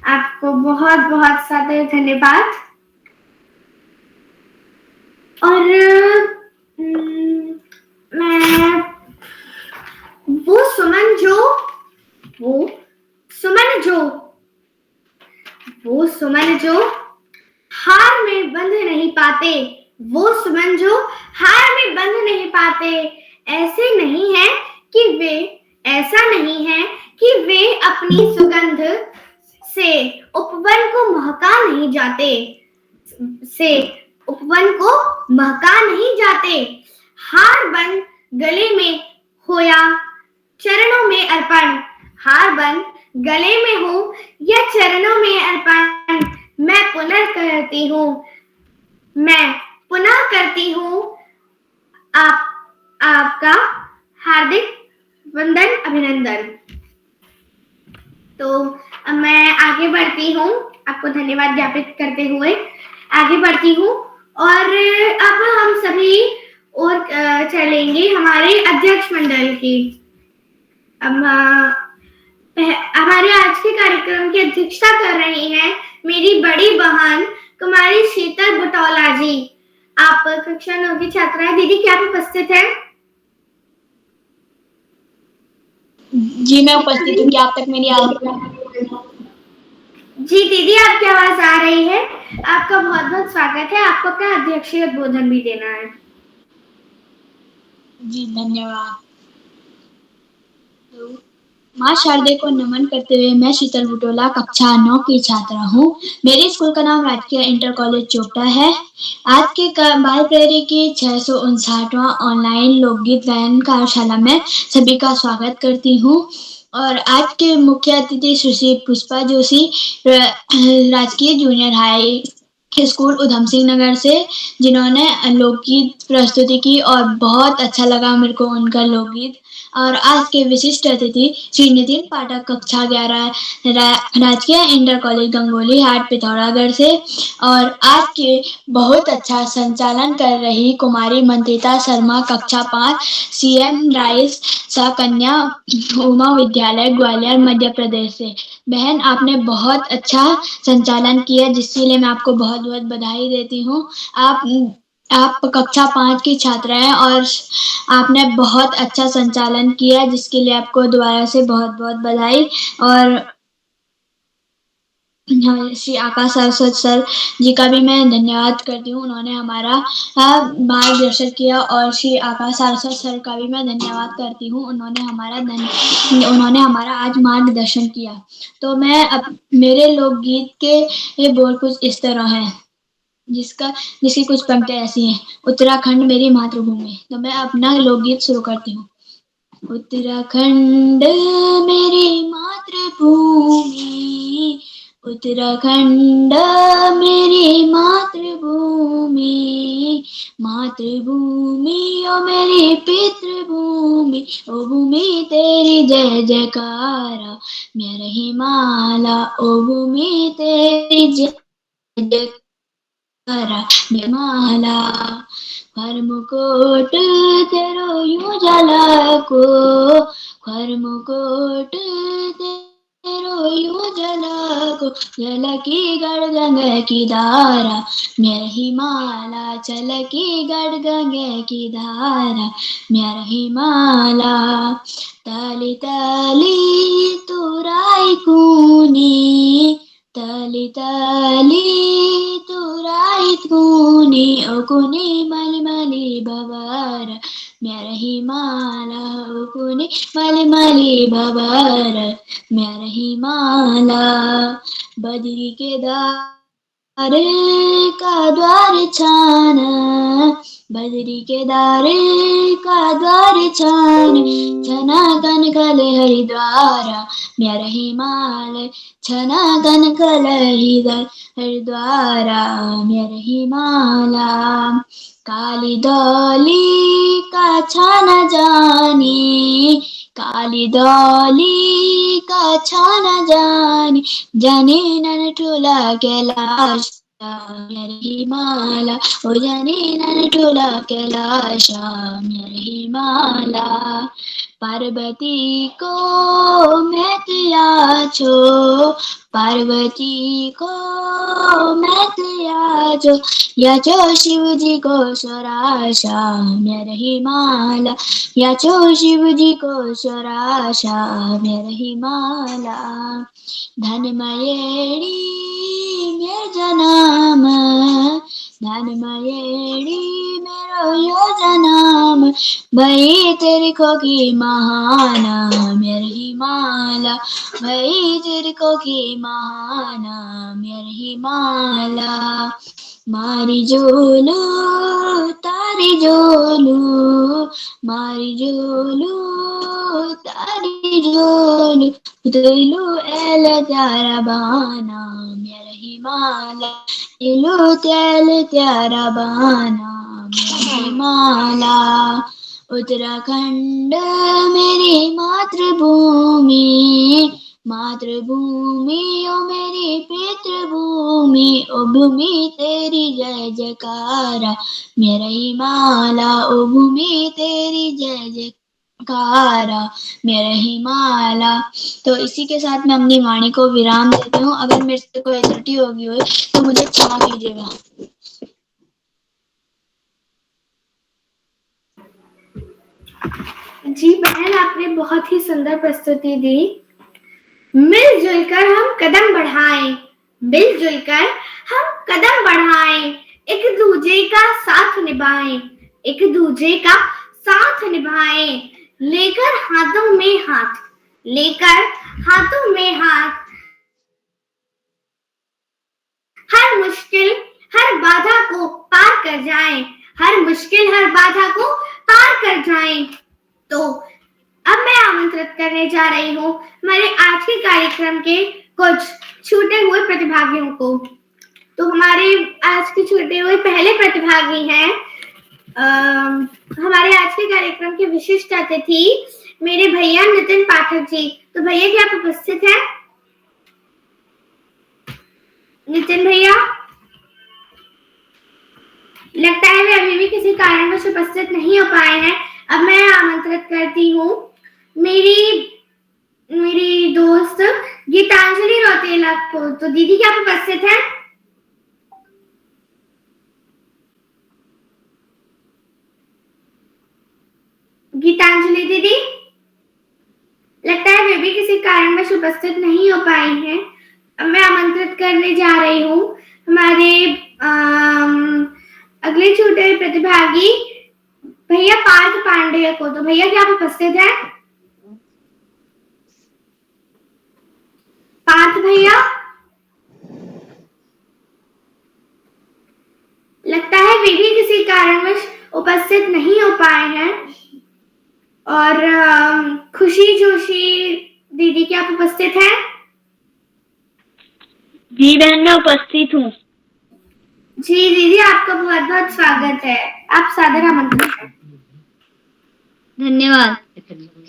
आपको बहुत बहुत सारे धन्यवाद। और मैं वो सुमन जो हार में बंध नहीं पाते, वो सुमन जो हार में बंध नहीं पाते, ऐसे नहीं है कि वे ऐसा नहीं है कि वे अपनी सुगंध से उपवन को महका नहीं जाते हार बन गले में हो या चरणों में अर्पण हार बन गले में हो या चरणों में अर्पण मैं पुनः करती हूँ आपका हार्दिक वंदन अभिनंदन। तो मैं आगे बढ़ती हूँ, आपको धन्यवाद ज्ञापित करते हुए आगे बढ़ती हूँ और अब हम सभी और चलेंगे हमारे अध्यक्ष मंडल की। अब हमारे आज के कार्यक्रम की अध्यक्षता कर रही हैं मेरी बड़ी बहन कुमारी शीतल बुटौला जी। आप कक्षा 9 की छात्रा हैं। दीदी क्या आप उपस्थित हैं? जी मैं उपस्थित हूँ। क्या आप तक मेरी आवाज? जी दीदी आपकी आवाज आ रही है। आपका बहुत बहुत स्वागत है। आपको अपना अध्यक्षीय उद्बोधन भी देना है। जी धन्यवाद। माँ शारदे को नमन करते हुए मैं शीतल बुटौला कक्षा 9 की छात्रा हूँ। मेरे स्कूल का नाम राजकीय इंटर कॉलेज चोपटा है। आज के बाल प्रेरी की 659वां ऑनलाइन लोकगीत गायन कार्यशाला में सभी का स्वागत करती हूँ और आज के मुख्य अतिथि सुश्री पुष्पा जोशी राजकीय junior high school Udham Singh Nagar से, जिन्होंने लोकगीत प्रस्तुति की और बहुत अच्छा लगा मेरे को उनका लोकगीत। और आज के विशिष्ट अतिथि श्री नितिन पाठक कक्षा 11 राजकीय इंटर कॉलेज गंगोली हाट पिथौरागढ़ से और आज के बहुत अच्छा संचालन कर रही कुमारी मंत्रिता शर्मा कक्षा 5 CM राइस कन्या उमा विद्यालय ग्वालियर मध्य प्रदेश से। बहन आपने बहुत अच्छा संचालन किया जिसके लिए मैं आपको बहुत बहुत बधाई देती हूँ। आप कक्षा 5 की छात्रा हैं और आपने बहुत अच्छा संचालन किया जिसके लिए आपको दोबारा से बहुत बहुत बधाई। और श्री आकाश सरस्वत सर जी का भी मैं धन्यवाद करती हूँ, उन्होंने हमारा मार्गदर्शन किया। और श्री आकाश सरस्वत सर का भी मैं धन्यवाद करती हूँ, उन्होंने हमारा आज मार्गदर्शन किया। तो मैं मेरे लोकगीत के बोल कुछ इस तरह हैं जिसकी कुछ पंक्तियाँ ऐसी हैं। उत्तराखंड मेरी मातृभूमि। तो मैं अपना लोकगीत शुरू करती हूँ। उत्तराखंड मेरी मातृभूमि, उत्तराखंड मेरी मातृभूमि, मातृभूमि ओ मेरी पितृभूमि, ओ भूमि तेरी जय जयकारा, मेरा हिमालय ओ भूमि तेरी जय जयकारा, मेरा खर मुकुट तेरो यूं जला को, खर मुकुट तेरो यूं जला को, जल की गढ़ गंगे की धारा, मेरा हिमालय चल की गढ़ गंगे की धारा, मेरा हिमालय। तली तली तुराई कूनी, तली तली तुराई कूनी, ओ कुनी मली मली बबर, मेरा हिमालय ओ कुनी मली मली बबर, मेरा हिमालय। बद्री के दारे का द्वार छाना, बद्री के दारे का द्वार छना कन कल हरिद्वारा, मेरा हिमालय छना कन कल हरिद्वारा, मेरा हिमालय। काली दौली का छाना जानी, काली दौली का छाना जानी, जानी नन ठुला कैलाश, मेरा हिमालय ओ जानी नन ठुला कैलाश, मेरा हिमालय। पार्वती को मैं त्याचो, पार्वती को मैं त्याचो, याचो शिव जी को स्वराशा, मेरा हिमालय, याचो शिव जी को स्वराशा, मेरा हिमालय। धनमयेड़ी मेर जनाम, धनमयेड़ी मेरो यो जनाम, भई तिरको की महाना मेरी माला, भई तिरको की महाना मेरी माला, मारी जोलू तारी जोलू, मारी जोलू तारी जोलू, दिलू एल त्यारा बहाना मेरी माला, दिलू तेल त्यारा बहाना मेरी माला। उत्तराखंड मेरी मातृभूमि, मातृभूमि ओ मेरी पितृभूमि, ओ भूमि तेरी जय जयकारा मेरा हिमाला, ओ भूमि तेरी जय जयकारा मेरा हिमाला। तो इसी के साथ मैं अपनी वाणी को विराम देती हूँ। अगर मेरे से कोई त्रुटि होगी हो तो मुझे क्षमा कीजिएगा। जी बहन, आपने बहुत ही सुंदर प्रस्तुति दी। मिलजुल कर हम कदम बढ़ाएं, मिलजुल कर हम कदम बढ़ाएं, एक दूजे का साथ निभाएं, एक दूजे का साथ निभाएं, लेकर हाथों में हाथ, लेकर हाथों में हाथ, हर मुश्किल हर बाधा को पार कर जाएं, हर मुश्किल हर बाधा को पार कर जाएं। तो अब मैं आमंत्रित करने जा रही हूँ हमारे आज के कार्यक्रम के कुछ छूटे हुए प्रतिभागियों को। तो हमारे आज के छूटे हुए पहले प्रतिभागी हैं हमारे आज के कार्यक्रम के विशिष्ट अतिथि मेरे भैया नितिन पाठक जी। तो भैया क्या आप उपस्थित हैं? नितिन भैया, लगता है वे अभी भी किसी कारणवश उपस्थित नहीं हो पाए हैं। अब मैं आमंत्रित करती हूँ मेरी दोस्त गीतांजलि रौतेला को। तो दीदी क्या आप उपस्थित हैं? गीतांजलि दीदी, लगता है वे भी किसी कारणवश उपस्थित नहीं हो पाई हैं। अब मैं आमंत्रित करने जा रही हूँ हमारे अगले छोटे हुए प्रतिभागी भैया पार्थ पांडेय को। तो भैया क्या आप उपस्थित हैं? पार्थ भैया, लगता है वे भी किसी कारणवश उपस्थित नहीं हो पाए हैं। और खुशी जोशी दीदी क्या आप उपस्थित हैं? जी बहन, मैं उपस्थित हूँ। जी दीदी, आपका बहुत बहुत स्वागत है। आप सादर आमंत्रित हैं। धन्यवाद।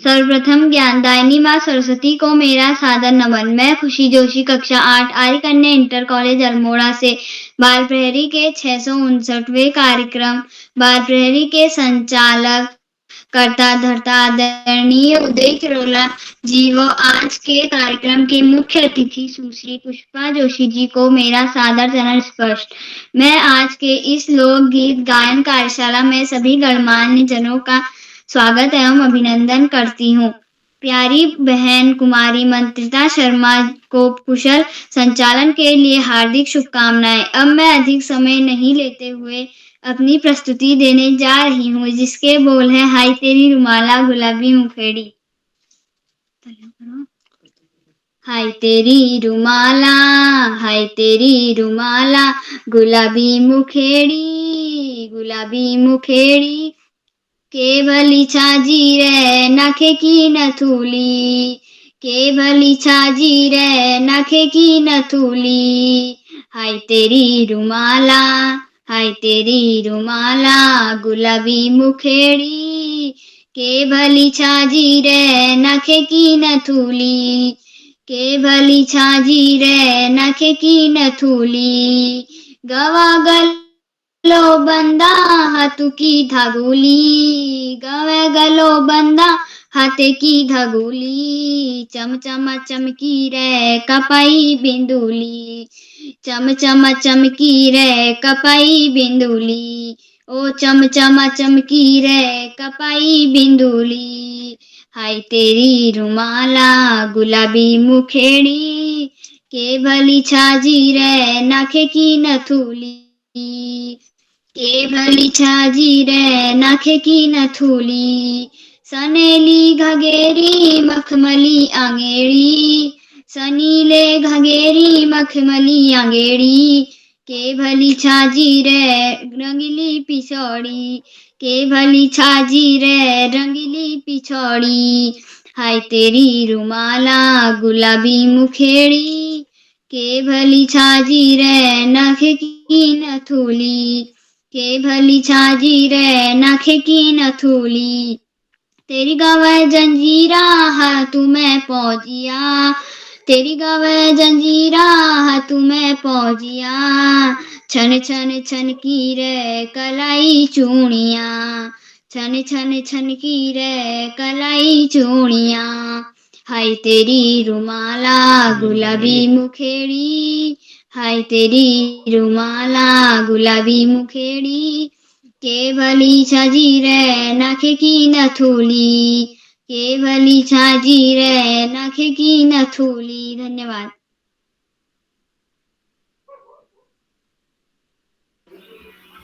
सर्वप्रथम ज्ञानदायिनी माँ सरस्वती को मेरा सादर नमन। मैं खुशी जोशी, कक्षा 8 आर्य कन्या इंटर कॉलेज अल्मोड़ा से बाल प्रहरी के 659वें कार्यक्रम बाल प्रहरी के संचालक करता धरता आदरणीय उदय किरोला जी व आज के कार्यक्रम के मुख्य अतिथि सुश्री पुष्पा जोशी जी को मेरा सादर चरण स्पर्श। मैं आज के इस लोकगीत गायन कार्यशाला में सभी गणमान्य जनों का स्वागत एवं अभिनंदन करती हूँ। प्यारी बहन कुमारी मंत्रिता शर्मा को कुशल संचालन के लिए हार्दिक शुभकामनाएं। अब मैं अधिक समय नहीं लेते हुए अपनी प्रस्तुति देने जा रही हूँ, जिसके बोल है हाय तेरी रुमाला गुलाबी मुखेड़ी। हाय तेरी रुमाला, हाय तेरी रुमाला गुलाबी मुखेड़ी, गुलाबी मुखेड़ी केवली छाजी रे नखे की नथुली, केवली छाजी रे नखे की नथुली। हाय तेरी रुमाला, हाय तेरी रुमाला गुलाबी मुखेड़ी केवली छाजी रे नखे की नथुली, केवली छाजी रे नखे की नथुली। गवा गलो बंदा हाथू की धागुली, गवे गलो बंदा हाथे की धागुली। चम चम चमकी रे कपाई बिंदुली, चम चम चमकी रे कपाई बिंदुली। ओ चम चम चमकी रे कपाई बिंदुली। हाय तेरी रुमाला गुलाबी मुखेड़ी केवली छाजी रे नखे की नथुली। के भली छाजी रे नाखे की नथुली सनेली घगेरी मखमली आंगेड़ी सनीले घगेरी मखमली आंगेड़ी के भली छाजी रे रंगीली पिछौड़ी के भली छाजी रे रंगीली पिछौड़ी हाय तेरी रुमाला गुलाबी मुखेड़ी के भली छाजी रे नखे की नथुली के भली छाजी रे नखे की नथुली तेरी गवे जंजीरा हाथ में पहुंचिया तेरी गवे जंजीरा हाथ में पहुंचिया छन छन छन की रे कलाई चूड़िया छन छन छन की रे कलाई चूड़िया हाय तेरी रुमाला गुलाबी मुखेड़ी हाय तेरी रुमाला गुलाबी मुखेड़ी के भली छाजी रे नाखे की नथुली के भली छाजी रे नाखे की नथुली। धन्यवाद।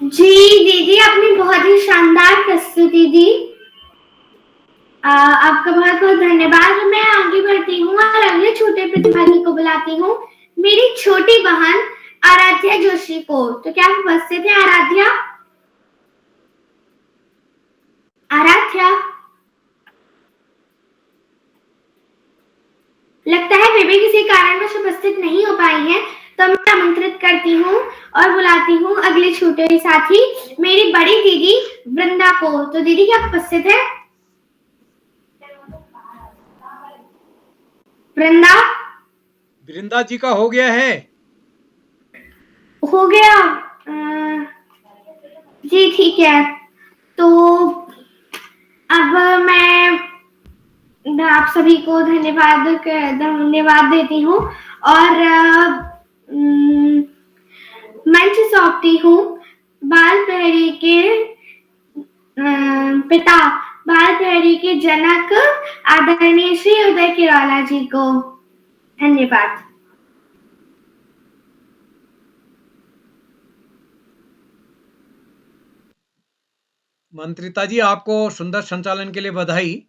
जी दीदी, आपने बहुत ही शानदार प्रस्तुति दी। आपका बहुत बहुत धन्यवाद। मैं आगे बढ़ती हूँ और अगले छोटे प्रतिभागी को बुलाती हूँ, मेरी छोटी बहन आराध्या जोशी को। तो क्या आप उपस्थित हैं आराध्या? आराध्या, लगता है बेबी किसी कारणवश उपस्थित नहीं हो पाई है, तो मैं आमंत्रित करती हूँ और बुलाती हूँ अगले छोटे साथी, मेरी बड़ी दीदी वृंदा को। तो दीदी क्या उपस्थित है? वृंदा? वृंदा जी का हो गया है? हो गया? जी ठीक है। तो अब मैं आप सभी को धन्यवाद देती हूँ और मंच सौंपती हूँ बाल प्रहरी के पिता, बाल प्रहरी के जनक आदरणीय श्री उदय किरौला जी को। धन्यवाद। मंत्रिता जी, आपको सुंदर संचालन के लिए बधाई।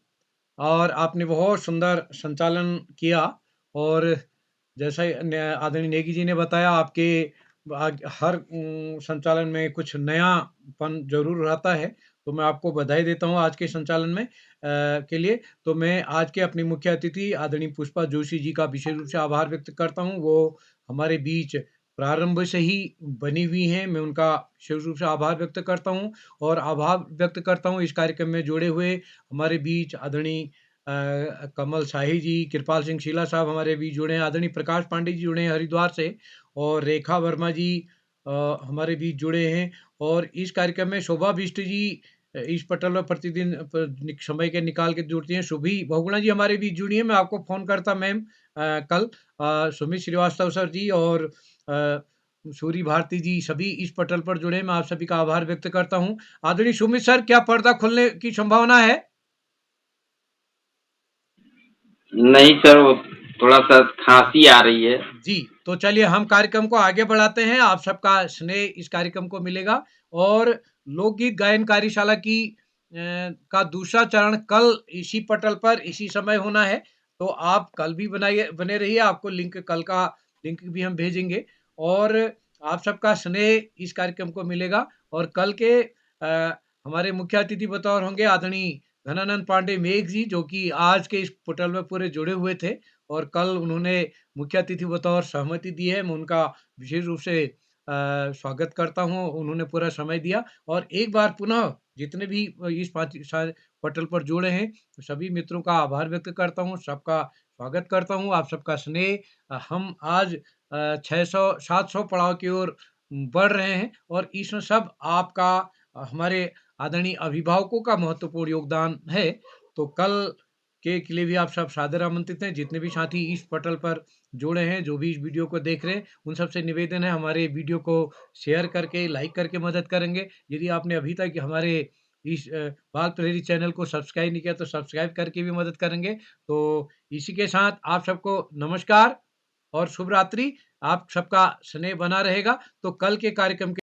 और आपने बहुत सुंदर संचालन किया और जैसा आदरणीय नेगी जी ने बताया, आपके हर संचालन में कुछ नयापन जरूर रहता है, तो मैं आपको बधाई देता हूँ आज के संचालन में के लिए। तो मैं आज के अपनी मुख्य अतिथि आदरणीय पुष्पा जोशी जी का विशेष रूप से आभार व्यक्त करता हूँ। वो हमारे बीच प्रारंभ से ही बनी हुई हैं, मैं उनका विशेष रूप से आभार व्यक्त करता हूँ। और आभार व्यक्त करता हूँ इस कार्यक्रम में जुड़े हुए हमारे बीच आदरणीय कमल शाही जी, कृपाल सिंह शीला साहब हमारे बीच जुड़े हैं, आदरणीय प्रकाश पांडे जी जुड़े हैं हरिद्वार से, और रेखा वर्मा जी हमारे बीच जुड़े हैं। और इस कार्यक्रम में शोभा बिष्ट जी इस पटल पर प्रतिदिन समय के निकाल के जुड़ती हैं। शुभी बहुगुणा जी हमारे बीच जुड़ी हैं, मैं आपको फोन करता मैम कल। सुमित श्रीवास्तव सर जी और सूरी भारती जी सभी इस पटल पर जुड़े, मैं आप सभी का आभार व्यक्त करता हूँ। आदरणीय सुमित सर, क्या पर्दा खुलने की संभावना है? नहीं सर, वो थोड़ा सा खांसी आ रही है। जी, तो चलिए हम कार्यक्रम को आगे बढ़ाते हैं। आप सबका स्नेह इस कार्यक्रम को मिलेगा और लोकगीत गायन कार्यशाला की का दूसरा चरण कल इसी पटल पर इसी समय होना है। तो आप कल भी बने रहिए, आपको कल का लिंक भी हम भेजेंगे और आप सबका स्नेह इस कार्यक्रम को मिलेगा। और कल के हमारे मुख्य अतिथि बतौर होंगे आदरणीय घनानंद पांडे मेघ जी, जो कि आज के इस पटल में पूरे जुड़े हुए थे और कल उन्होंने मुख्य अतिथि बतौर सहमति दी है। मैं उनका विशेष रूप से स्वागत करता हूँ, उन्होंने पूरा समय दिया। और एक बार पुनः जितने भी इस पटल पर जुड़े हैं सभी मित्रों का आभार व्यक्त करता हूँ, सबका स्वागत करता हूँ। आप सबका स्नेह, हम आज 600-700 पड़ाव की ओर बढ़ रहे हैं और इसमें सब आपका हमारे आदरणीय अभिभावकों का महत्वपूर्ण योगदान है। तो कल के लिए भी आप सब सादर आमंत्रित हैं। जितने भी साथी इस पटल पर जुड़े हैं, जो भी इस वीडियो को देख रहे हैं, उन सबसे निवेदन है हमारे वीडियो को शेयर करके, लाइक करके मदद करेंगे। यदि आपने अभी तक हमारे इस बाल प्रहरी चैनल को सब्सक्राइब नहीं किया तो सब्सक्राइब करके भी मदद करेंगे। तो इसी के साथ आप सबको नमस्कार और शुभ रात्रि। आप सबका स्नेह बना रहेगा। तो कल के कार्यक्रम के